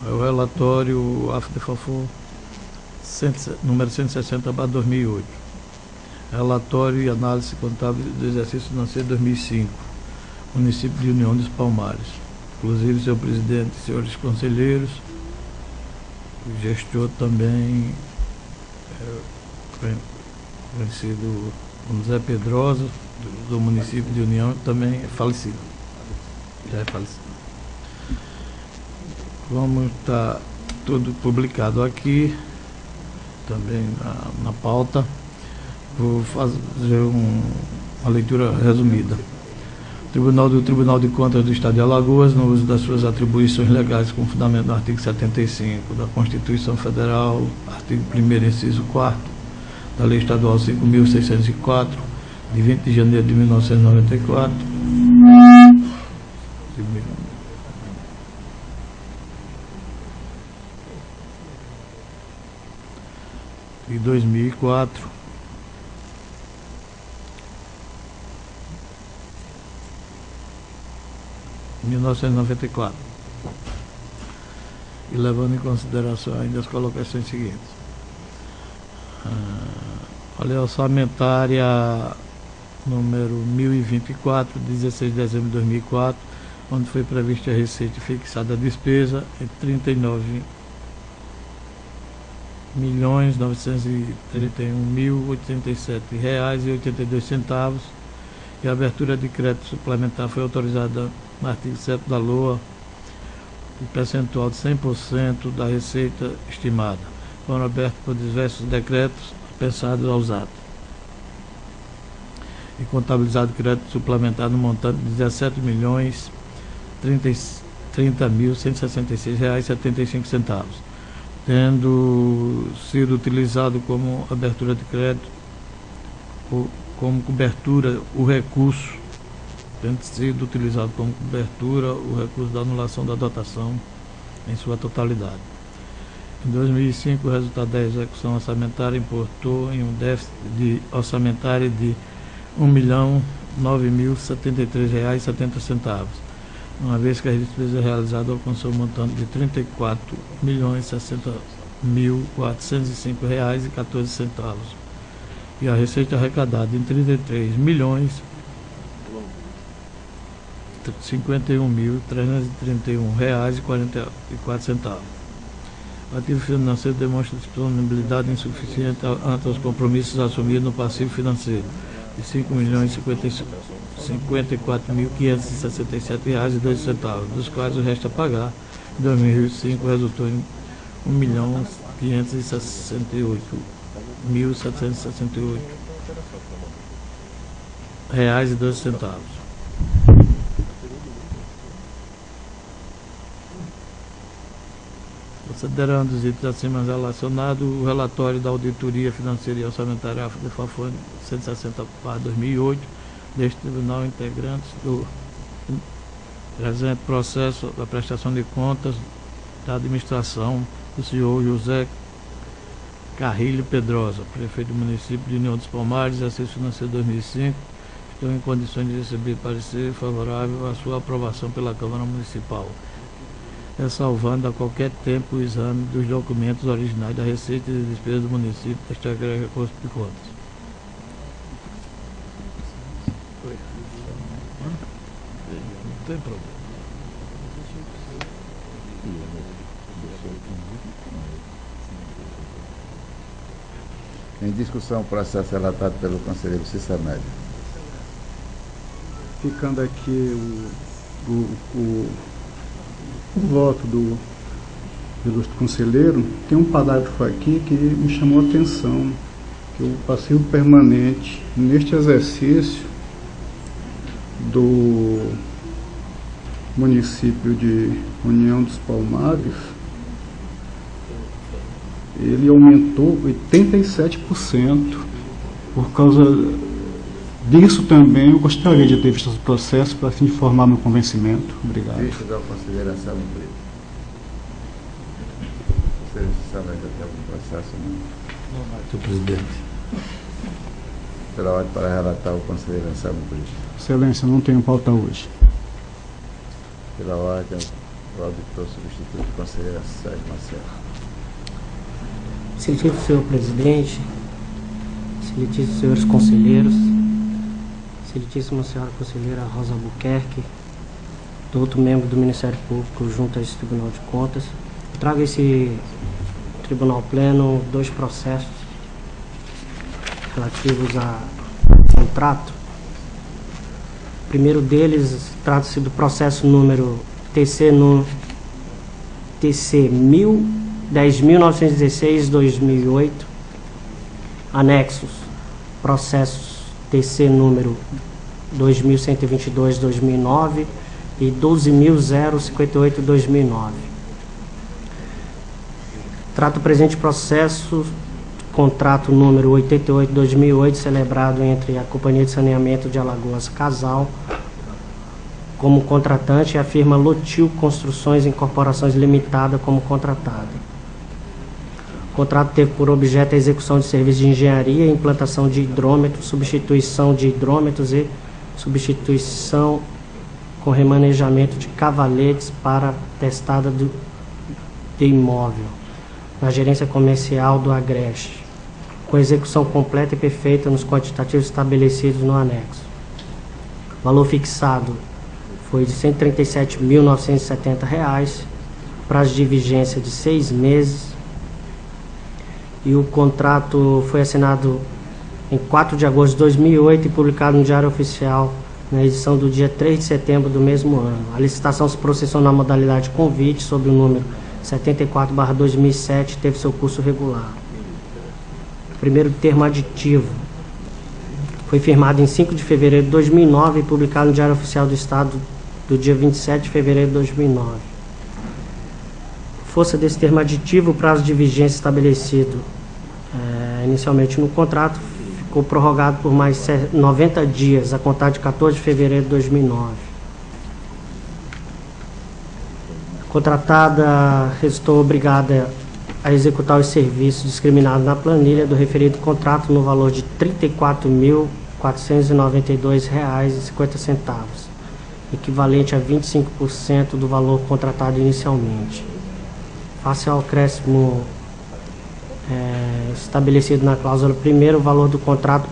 O relatório AFDEFAFO número 160/2008. Relatório e análise contábil do exercício financeiro de 2005, município de União dos Palmares. Inclusive, seu presidente, senhores conselheiros, o gestor também, conhecido como Zé Pedrosa, do município de União, também é falecido. Já é falecido. Como está tudo publicado aqui, também na pauta, vou fazer uma leitura resumida. Tribunal de Contas do Estado de Alagoas, no uso das suas atribuições legais com fundamento no artigo 75 da Constituição Federal, artigo 1º, inciso 4º, da Lei Estadual 5.604, de 20 de janeiro de 1994, de 2004, em 1994, e levando em consideração ainda as colocações seguintes. A lei orçamentária número 1024, de 16 de dezembro de 2004, onde foi prevista a receita fixada a despesa em R$ 39.931.087,82, e a abertura de crédito suplementar foi autorizada no artigo 7 da LOA, o percentual de 100% da receita estimada. Foram abertos por diversos decretos pensados aos atos. E contabilizado crédito suplementar no montante de R$ 17.030.166,75. tendo sido utilizado como abertura de crédito, ou como cobertura, o recurso, tendo sido utilizado como cobertura, o recurso da anulação da dotação em sua totalidade. Em 2005, o resultado da execução orçamentária importou em um déficit orçamentário de R$ 1.009.073,70, uma vez que a despesa realizada alcançou um montante de R$ 34.060.405,14 e a receita arrecadada em R$ 33.051.331,44. O ativo financeiro demonstra disponibilidade insuficiente ante os compromissos assumidos no passivo financeiro de R$ 5.054.567,02, dos quais o resto a pagar em 2005 resultou em R$ 1.568.768,12. Considerando os itens acima relacionados, o relatório da Auditoria Financeira e Orçamentária da FAFONE 160/2008 deste Tribunal Integrantes do presente processo da prestação de contas da administração do senhor José Carrilho Pedrosa, prefeito do município de União dos Palmares, exercício financeiro 2005, estão em condições de receber parecer favorável à sua aprovação pela Câmara Municipal, ressalvando a qualquer tempo o exame dos documentos originais da Receita e Despesa do município deste recurso de contas. Não tem problema. Em discussão, o processo relatado pelo conselheiro Cissa Médio. Ficando aqui o voto do ilustre conselheiro, tem um parágrafo aqui que me chamou a atenção, que o passivo permanente neste exercício do município de União dos Palmares, ele aumentou 87%. Por causa disso também eu gostaria de ter visto o processo para se informar meu convencimento. Obrigado. Vista da conselheira Anselmo Brito. Você sabe ainda tem algum processo? Não, Senhor presidente. Pela ordem para relatar o conselheiro Anselmo Brito. Excelência, não tenho pauta hoje. Pela ordem, o auditor substituto do conselheiro Sérgio Marcelo. Excelentíssimo senhor presidente, excelentíssimos senhores conselheiros, excelentíssima senhora conselheira Rosa Albuquerque, outro membro do Ministério Público junto a esse Tribunal de Contas, eu trago a esse Tribunal Pleno 2 processos relativos a contrato. O primeiro deles trata-se do processo número TC 10.916/2008, anexos, processos TC número 2122/2009 e 12.058/2009. Trata o presente processo, contrato número 88/2008, celebrado entre a Companhia de Saneamento de Alagoas Casal, como contratante, e a firma Lotil Construções Incorporações Limitada como contratada. O contrato teve por objeto a execução de serviços de engenharia, implantação de hidrômetros, substituição de hidrômetros e substituição com remanejamento de cavaletes para testada de imóvel na gerência comercial do Agreste, com execução completa e perfeita nos quantitativos estabelecidos no anexo. O valor fixado foi de R$ 137.970, prazo de vigência de 6 meses, e o contrato foi assinado em 4 de agosto de 2008 e publicado no Diário Oficial na edição do dia 3 de setembro do mesmo ano. A licitação se processou na modalidade convite sob o número 74/2007 e teve seu curso regular. O primeiro termo aditivo foi firmado em 5 de fevereiro de 2009 e publicado no Diário Oficial do Estado do dia 27 de fevereiro de 2009. força desse termo aditivo, o prazo de vigência estabelecido inicialmente no contrato ficou prorrogado por mais 90 dias, a contar de 14 de fevereiro de 2009. A contratada resultou obrigada a executar os serviços discriminados na planilha do referido contrato no valor de R$ 34.492,50, equivalente a 25% do valor contratado inicialmente. Face ao acréscimo estabelecido na cláusula primeira, o valor do contrato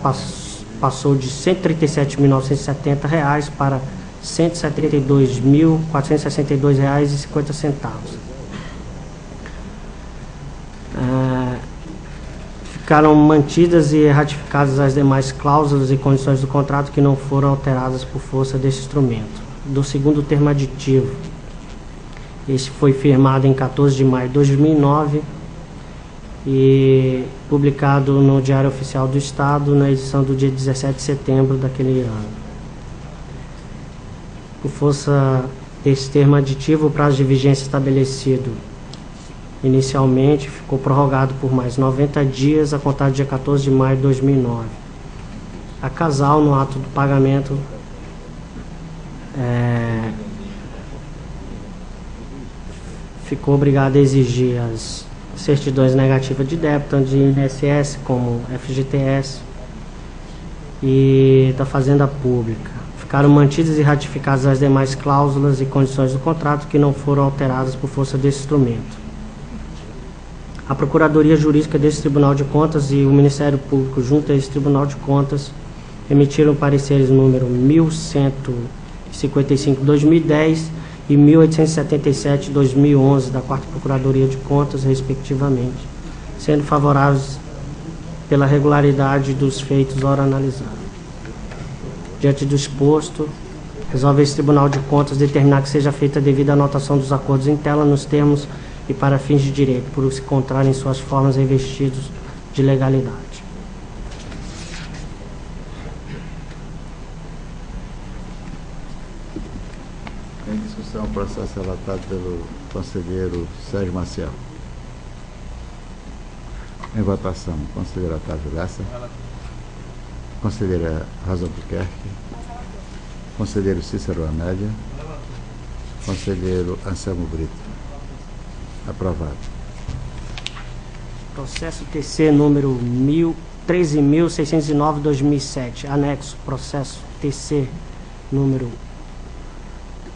passou de R$ 137.970 para R$ 172.462,50. Ficaram mantidas e ratificadas as demais cláusulas e condições do contrato que não foram alteradas por força desse instrumento. Do segundo termo aditivo, este foi firmado em 14 de maio de 2009 e publicado no Diário Oficial do Estado na edição do dia 17 de setembro daquele ano. Por força desse termo aditivo, o prazo de vigência estabelecido inicialmente ficou prorrogado por mais 90 dias, a contar do dia 14 de maio de 2009. A Casal, no ato do pagamento, ficou obrigada a exigir as certidões negativas de débito, tanto de INSS como FGTS e da Fazenda Pública. Ficaram mantidas e ratificadas as demais cláusulas e condições do contrato que não foram alteradas por força desse instrumento. A Procuradoria Jurídica desse Tribunal de Contas e o Ministério Público, junto a esse Tribunal de Contas, emitiram pareceres número 1155/2010 e 1877/2011 da 4ª Procuradoria de Contas, respectivamente, sendo favoráveis pela regularidade dos feitos ora analisados. Diante do exposto, resolve esse Tribunal de Contas determinar que seja feita a devida anotação dos acordos em tela nos termos e para fins de direito, por se encontrarem suas formas revestidos de legalidade. Em discussão, o processo relatado pelo conselheiro Sérgio Maciel. Em votação, conselheiro Otávio Lessa, conselheira Rosa Albuquerque, conselheiro Cícero Amélia, conselheiro Anselmo Brito. Aprovado. Processo TC número 13.609/2007, anexo processo TC número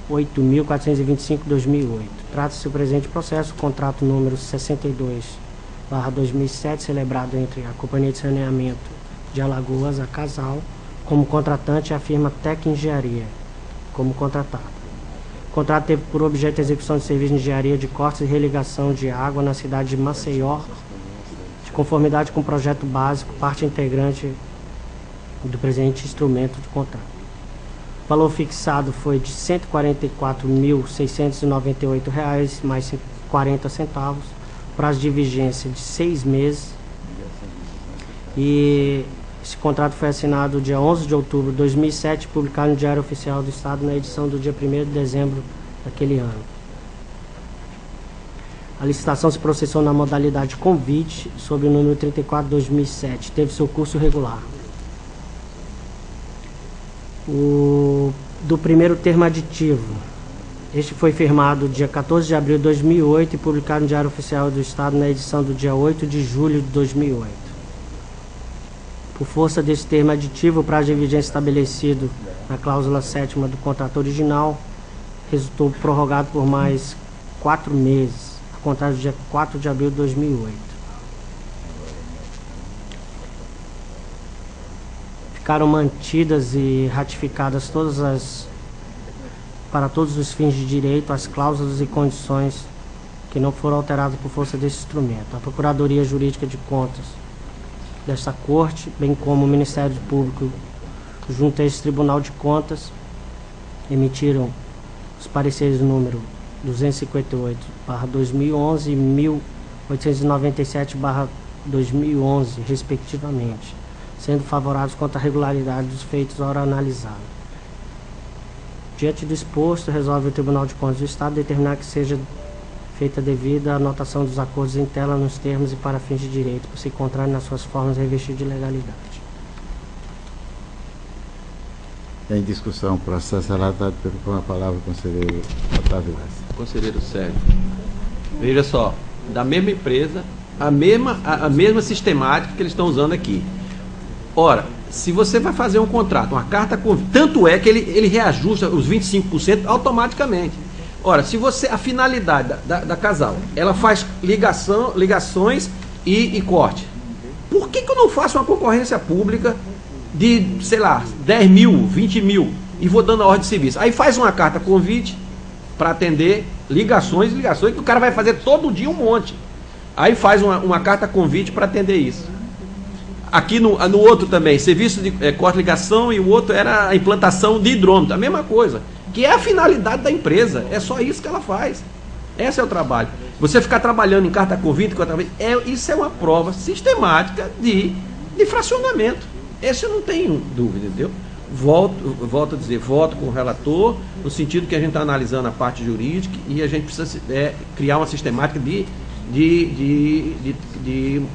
8.425/2008. Trata-se do presente processo, contrato número 62/2007, celebrado entre a Companhia de Saneamento de Alagoas, a Casal, como contratante, e a firma Tec Engenharia como contratado. O contrato teve por objeto a execução de serviços de engenharia de cortes e religação de água na cidade de Maceió, de conformidade com o projeto básico, parte integrante do presente instrumento de contrato. O valor fixado foi de R$ 144.698 mais 40 centavos, prazo de vigência de 6 meses, e esse contrato foi assinado dia 11 de outubro de 2007, publicado no Diário Oficial do Estado na edição do dia 1º de dezembro daquele ano. A licitação se processou na modalidade convite, sob o número 34/2007, teve seu curso regular. Do primeiro termo aditivo, este foi firmado dia 14 de abril de 2008 e publicado no Diário Oficial do Estado na edição do dia 8 de julho de 2008. Por força desse termo aditivo, o prazo de vigência estabelecido na cláusula 7ª do contrato original resultou prorrogado por mais 4 meses, a contar do dia 4 de abril de 2008. Ficaram mantidas e ratificadas para todos os fins de direito, as cláusulas e condições que não foram alteradas por força desse instrumento. A Procuradoria Jurídica de Contas desta Corte, bem como o Ministério Público, junto a esse Tribunal de Contas, emitiram os pareceres número 258/2011 e 1897/2011, respectivamente, sendo favoráveis quanto à regularidade dos feitos ora analisados. Diante do exposto, resolve o Tribunal de Contas do Estado determinar que seja feita devida à anotação dos acordos em tela nos termos e para fins de direito, por se encontrarem nas suas formas revestidas de legalidade. Em discussão, o processo relatado com a palavra o conselheiro Otávio Lessa. Conselheiro Sérgio, veja só, da mesma empresa, a mesma sistemática que eles estão usando aqui. Ora, se você vai fazer um contrato, uma carta convite, tanto é que ele reajusta os 25% automaticamente. Ora, se você, a finalidade da casal, ela faz ligações e corte, por que eu não faço uma concorrência pública de, sei lá, 10 mil, 20 mil e vou dando a ordem de serviço? Aí faz uma carta convite para atender ligações, que o cara vai fazer todo dia um monte. Aí faz uma carta convite para atender isso. Aqui no outro também, serviço de corte ligação, e o outro era a implantação de hidrômetro, a mesma coisa, que é a finalidade da empresa, é só isso que ela faz. Esse é o trabalho. Você ficar trabalhando em carta convite, isso é uma prova sistemática de fracionamento. Esse eu não tenho dúvida, entendeu? Volto a dizer, voto com o relator, no sentido que a gente está analisando a parte jurídica e a gente precisa criar uma sistemática de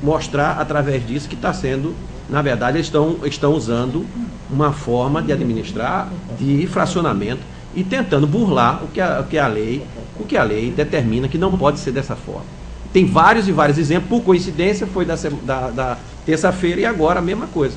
mostrar através disso que está sendo, na verdade, eles estão usando uma forma de administrar de fracionamento e tentando burlar o que a lei determina que não pode ser dessa forma. Tem vários e vários exemplos, por coincidência foi da terça-feira e agora a mesma coisa.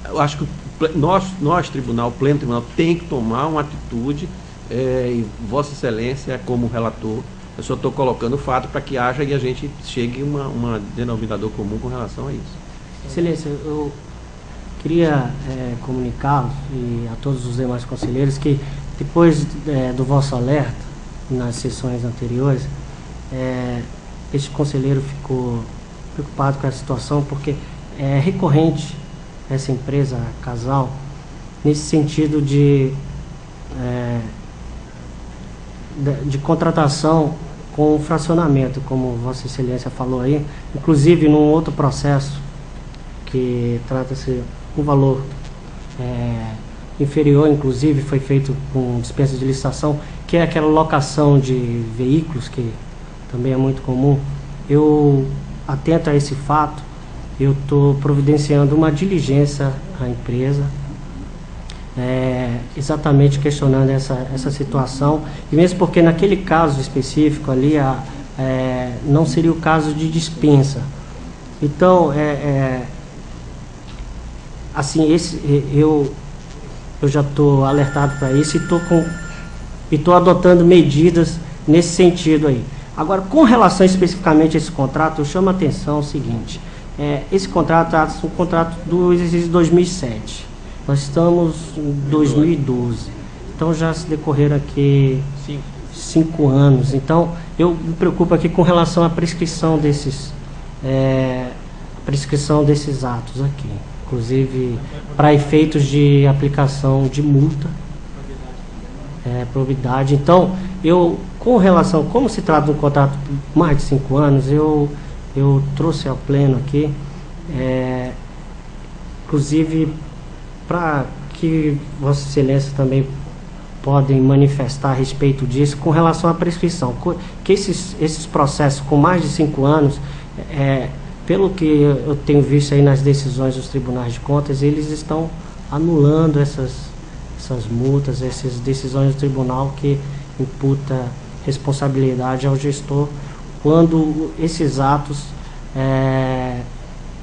Eu acho que nós tribunal, pleno tribunal, tem que tomar uma atitude, e Vossa Excelência, como relator, eu só estou colocando o fato para que haja e a gente chegue a uma denominador comum com relação a isso. Excelência, eu queria comunicar e a todos os demais conselheiros que depois do vosso alerta, nas sessões anteriores, este conselheiro ficou preocupado com a situação, porque é recorrente essa empresa, a Casal, nesse sentido de contratação com fracionamento, como Vossa Excelência falou aí, inclusive num outro processo que trata-se um valor inferior, inclusive foi feito com dispensa de licitação, que é aquela locação de veículos, que também é muito comum. Eu, atento a esse fato, eu estou providenciando uma diligência à empresa, exatamente questionando essa situação, e mesmo porque naquele caso específico ali não seria o caso de dispensa. Então, assim, eu já estou alertado para isso e estou adotando medidas nesse sentido aí. Agora, com relação especificamente a esse contrato, eu chamo a atenção o seguinte: esse contrato é um contrato do exercício de 2007. Nós estamos em 2012. Então já se decorreram aqui 5 anos. Então, eu me preocupo aqui com relação à prescrição desses atos aqui. Inclusive, para efeitos de aplicação de multa, probidade. Então, com relação, como se trata de um contrato por mais de 5 anos, eu trouxe ao pleno aqui, inclusive para que Vossa Excelência também podem manifestar a respeito disso, com relação à prescrição, que esses processos com mais de 5 anos, pelo que eu tenho visto aí nas decisões dos tribunais de contas, eles estão anulando essas multas, essas decisões do tribunal que imputa responsabilidade ao gestor, quando esses atos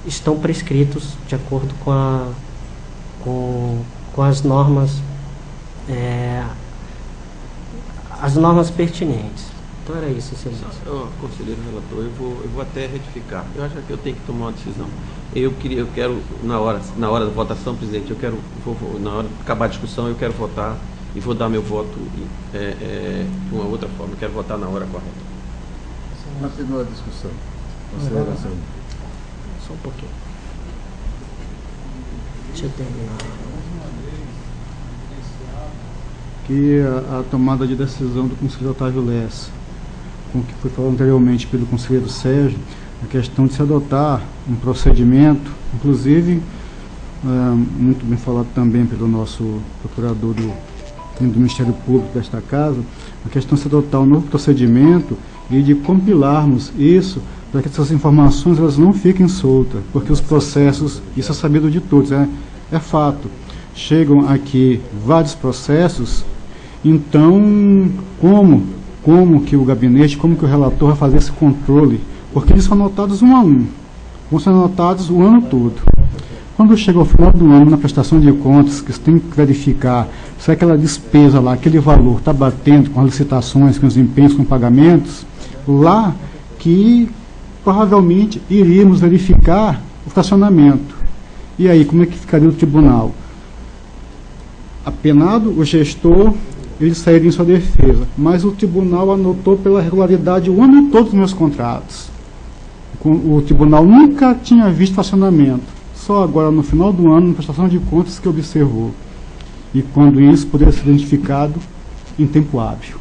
estão prescritos de acordo com as normas pertinentes. Então era isso, Excelência. Conselheiro relator, eu vou até retificar. Eu acho que eu tenho que tomar uma decisão. Eu quero, na hora da votação, presidente, na hora de acabar a discussão, eu quero votar e vou dar meu voto de uma outra forma. Eu quero votar na hora correta. Continua a discussão. Consideração. Só um pouquinho. Deixa eu terminar. Que a tomada de decisão do conselheiro Otávio Lessa, com o que foi falado anteriormente pelo conselheiro Sérgio, a questão de se adotar um procedimento, inclusive, muito bem falado também pelo nosso procurador do do Ministério Público desta casa, a questão de se adotar um novo procedimento e de compilarmos isso para que essas informações elas não fiquem soltas, porque os processos, isso é sabido de todos, é fato. Chegam aqui vários processos, então como que o gabinete, como que o relator vai fazer esse controle? Porque eles são anotados um a um, vão ser anotados o ano todo. Quando chega ao final do ano, na prestação de contas, que você tem que verificar se aquela despesa lá, aquele valor está batendo com as licitações, com os empenhos, com pagamentos, lá que provavelmente iríamos verificar o fracionamento. E aí, como é que ficaria o tribunal? Apenado o gestor, ele sairia em sua defesa, mas o tribunal anotou pela regularidade o ano todo dos meus contratos. O tribunal nunca tinha visto fracionamento, só agora no final do ano, na prestação de contas, que observou. E quando isso poderia ser identificado em tempo hábil.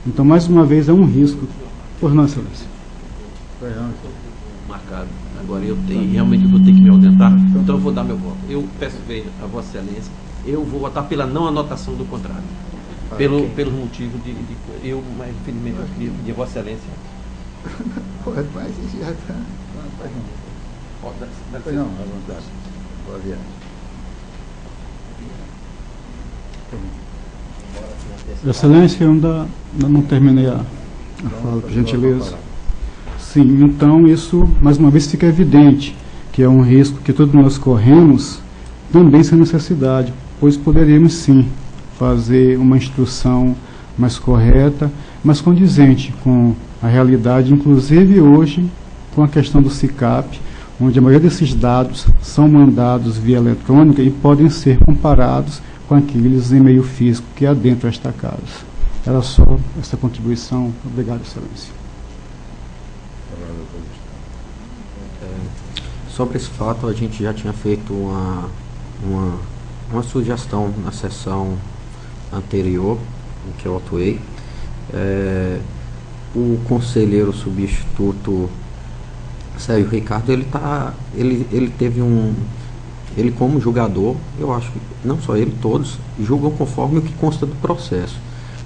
Então, mais uma vez, é um risco. Por não, excelência. Marcado. Agora realmente eu vou ter que me ausentar, então eu vou dar meu voto. Eu peço a Vossa Excelência, eu vou votar pela não anotação do contrato. Pelos motivos mas infelizmente eu queria pedir a Vossa Excelência. Mas já está. Não, à vontade. Boa viagem. Excelência, eu ainda não terminei a fala, por gentileza. Sim, então isso, mais uma vez, fica evidente que é um risco que todos nós corremos, também sem necessidade, pois poderíamos sim fazer uma instrução mais correta, mais condizente com a realidade, inclusive hoje com a questão do SICAP, onde a maioria desses dados são mandados via eletrônica e podem ser comparados com aqueles em meio físico que há dentro desta casa. Era só essa contribuição. Obrigado, Excelência. Sobre esse fato, a gente já tinha feito uma sugestão na sessão anterior, em que eu atuei. O conselheiro substituto Sérgio Ricardo, ele teve ele como julgador, eu acho que não só ele, todos julgam conforme o que consta do processo.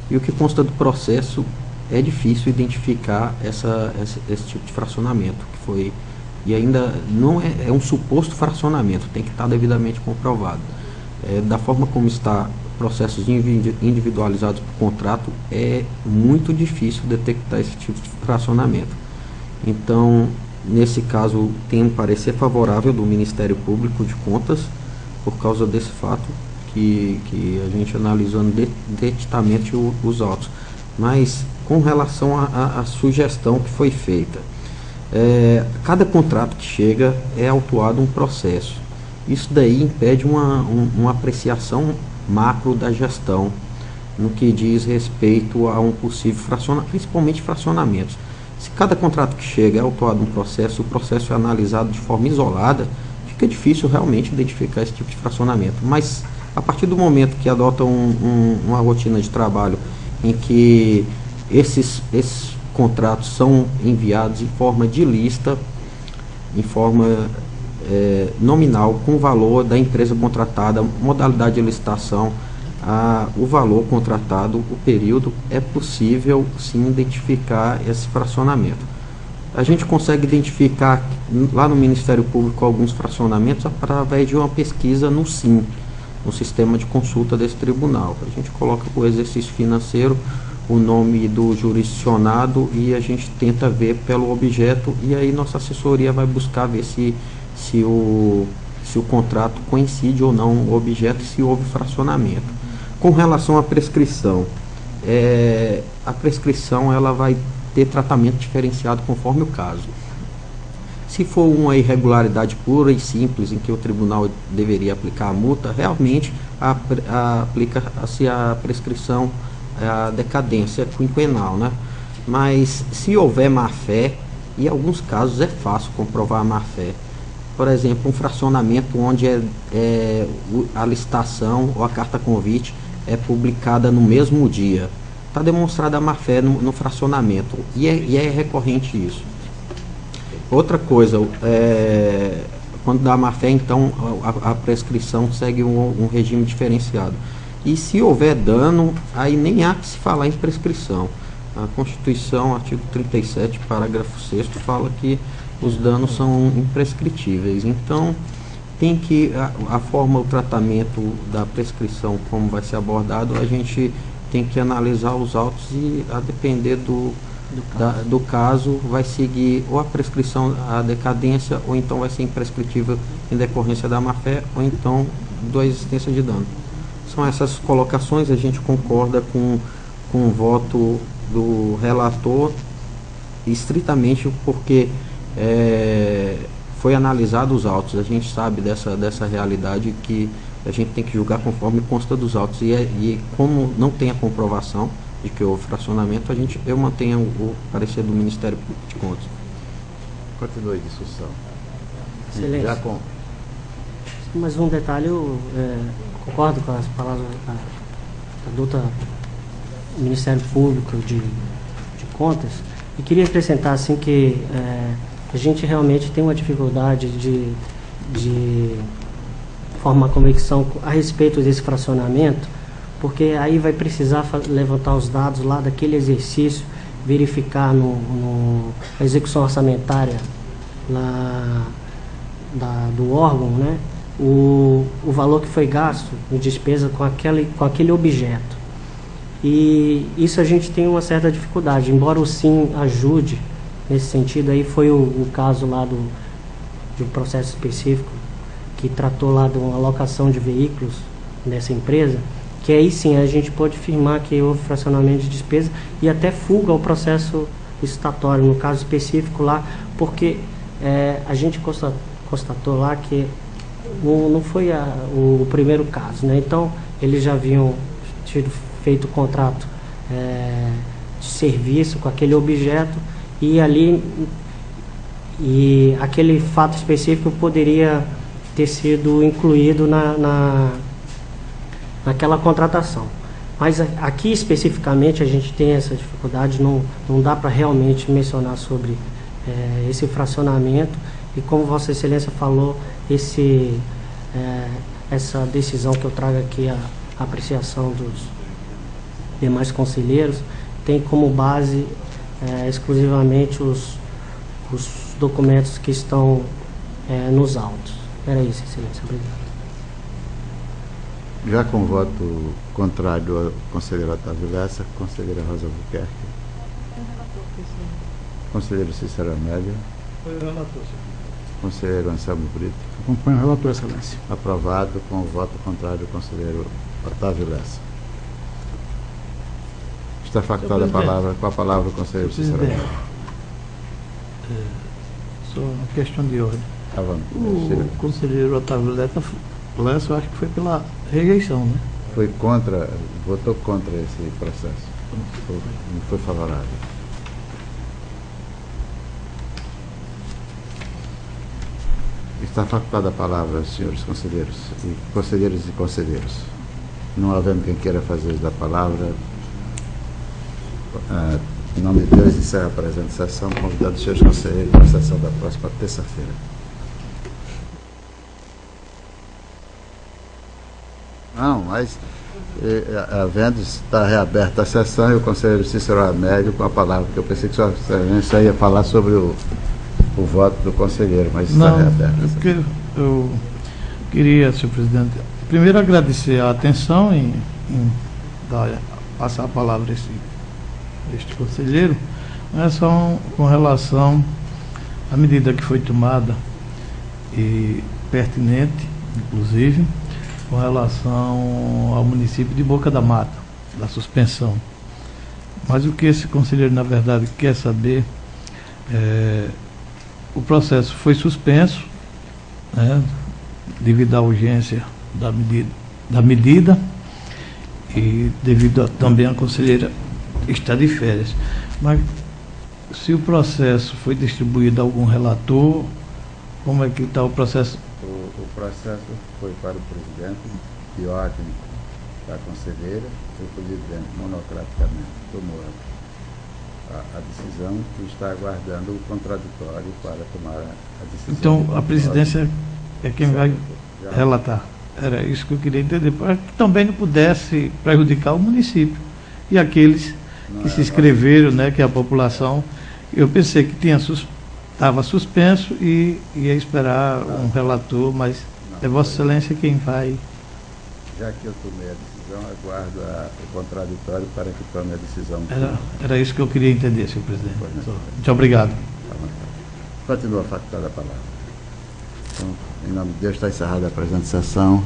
E o que consta do processo é difícil identificar esse tipo de fracionamento, que foi, e ainda não é um suposto fracionamento, tem que estar devidamente comprovado. Da forma como está processos individualizados por contrato, é muito difícil detectar esse tipo de fracionamento. Então, nesse caso, tem um parecer favorável do Ministério Público de Contas, por causa desse fato que a gente analisando detidamente os autos. Mas, com relação à sugestão que foi feita, cada contrato que chega é autuado um processo. Isso daí impede uma apreciação macro da gestão, no que diz respeito a um possível fracionamento, principalmente fracionamentos. Se cada contrato que chega é autuado um processo, o processo é analisado de forma isolada, fica difícil realmente identificar esse tipo de fracionamento. Mas, a partir do momento que adota uma rotina de trabalho em que esses contratos são enviados em forma de lista, em forma nominal, com o valor da empresa contratada, modalidade de licitação, o valor contratado, o período, é possível sim identificar esse fracionamento. A gente consegue identificar lá no Ministério Público alguns fracionamentos através de uma pesquisa no SIM, no sistema de consulta desse tribunal. A gente coloca o exercício financeiro, o nome do jurisdicionado e a gente tenta ver pelo objeto, e aí nossa assessoria vai buscar ver se o contrato coincide ou não o objeto e se houve fracionamento. Com relação à prescrição, a prescrição ela vai ter tratamento diferenciado conforme o caso. Se for uma irregularidade pura e simples em que o tribunal deveria aplicar a multa, realmente aplica-se a prescrição, a decadência quinquenal, né? Mas se houver má-fé, em alguns casos é fácil comprovar a má-fé. Por exemplo, um fracionamento onde a licitação ou a carta-convite é publicada no mesmo dia. Está demonstrada a má-fé no fracionamento, e é recorrente isso. Outra coisa, quando dá má-fé, então a prescrição segue um regime diferenciado. E se houver dano, aí nem há que se falar em prescrição. A Constituição, artigo 37, parágrafo 6º, fala que os danos são imprescritíveis. Então, tem que, a forma, o tratamento da prescrição, como vai ser abordado, a gente tem que analisar os autos e, a depender do caso, vai seguir ou a prescrição, a decadência, ou então vai ser imprescritível em decorrência da má-fé, ou então da existência de dano. São essas colocações, a gente concorda com o voto do relator, estritamente porque foi analisado os autos. A gente sabe dessa realidade que a gente tem que julgar conforme consta dos autos. E como não tem a comprovação de que houve fracionamento, eu mantenho o parecer do Ministério Público de Contas. Continue a discussão. Excelente. Já com... Mais um detalhe, eu concordo com as palavras da douta Ministério Público de Contas, e queria acrescentar assim que a gente realmente tem uma dificuldade de formar convicção a respeito desse fracionamento, porque aí vai precisar levantar os dados lá daquele exercício, verificar a execução orçamentária lá do órgão, né, o valor que foi gasto em despesa com aquele objeto. E isso a gente tem uma certa dificuldade, embora o SIM ajude nesse sentido. Aí foi o caso lá de um processo específico que tratou lá de uma alocação de veículos nessa empresa, que aí sim a gente pode afirmar que houve fracionamento de despesa e até fuga ao processo licitatório, no caso específico lá, porque a gente constatou lá que não foi o primeiro caso, né? Então eles já haviam feito o contrato de serviço com aquele objeto, e aquele fato específico poderia ter sido incluído naquela contratação. Mas aqui especificamente a gente tem essa dificuldade, não dá para realmente mencionar sobre esse fracionamento, e como Vossa Excelência falou, essa decisão que eu trago aqui, a apreciação dos demais conselheiros, tem como base exclusivamente os documentos que estão nos autos. Era isso, Excelência. Obrigado. Já com voto contrário ao conselheiro Otávio Lessa, conselheira Rosa Albuquerque. Conselheiro Cícero Amélia. Foi o relator, senhor. Conselheiro Anselmo Brito. Acompanho o relator, Excelência. Aprovado com o voto contrário do conselheiro Otávio Lessa. Está facultada com a palavra o conselheiro Cícero Amélia. Só uma questão de ordem. O conselheiro Otávio Lessa, eu acho que foi pela rejeição, né? Foi contra, votou contra esse processo. Não foi favorável. Está facultada a palavra aos senhores conselheiros e conselheiros. Não havendo quem queira fazer uso da palavra, em nome de Deus, encerra a presente sessão, convidando os senhores conselheiros para a sessão da próxima terça-feira. Não, mas havendo, está reaberta a sessão, e o conselheiro Cícero Amédio com a palavra, porque eu pensei que Sua Excelência ia falar sobre o voto do conselheiro, mas está reaberta. Eu queria, senhor presidente, primeiro agradecer a atenção em passar a palavra a este conselheiro, mas só com relação à medida que foi tomada, e pertinente, inclusive, com relação ao município de Boca da Mata, da suspensão. Mas o que esse conselheiro, na verdade, quer saber o processo foi suspenso, né, devido à urgência da medida e devido também a conselheira estar de férias. Mas se o processo foi distribuído a algum relator, como é que está o processo? O processo foi para o presidente, de ordem da conselheira. O presidente monocraticamente tomou a decisão e está aguardando o contraditório para tomar a decisão. Então a presidência é quem vai relatar. Era isso que eu queria entender, para que também não pudesse prejudicar o município e aqueles que se inscreveram, né, que é a população. Eu pensei que estava suspenso e ia esperar um relator, mas é Vossa Excelência quem vai. Já que eu tomei a decisão, aguardo o contraditório para que tome a decisão. Era isso que eu queria entender, senhor presidente. Muito obrigado. Continua a facultada a palavra. Então, em nome de Deus, está encerrada a presente sessão.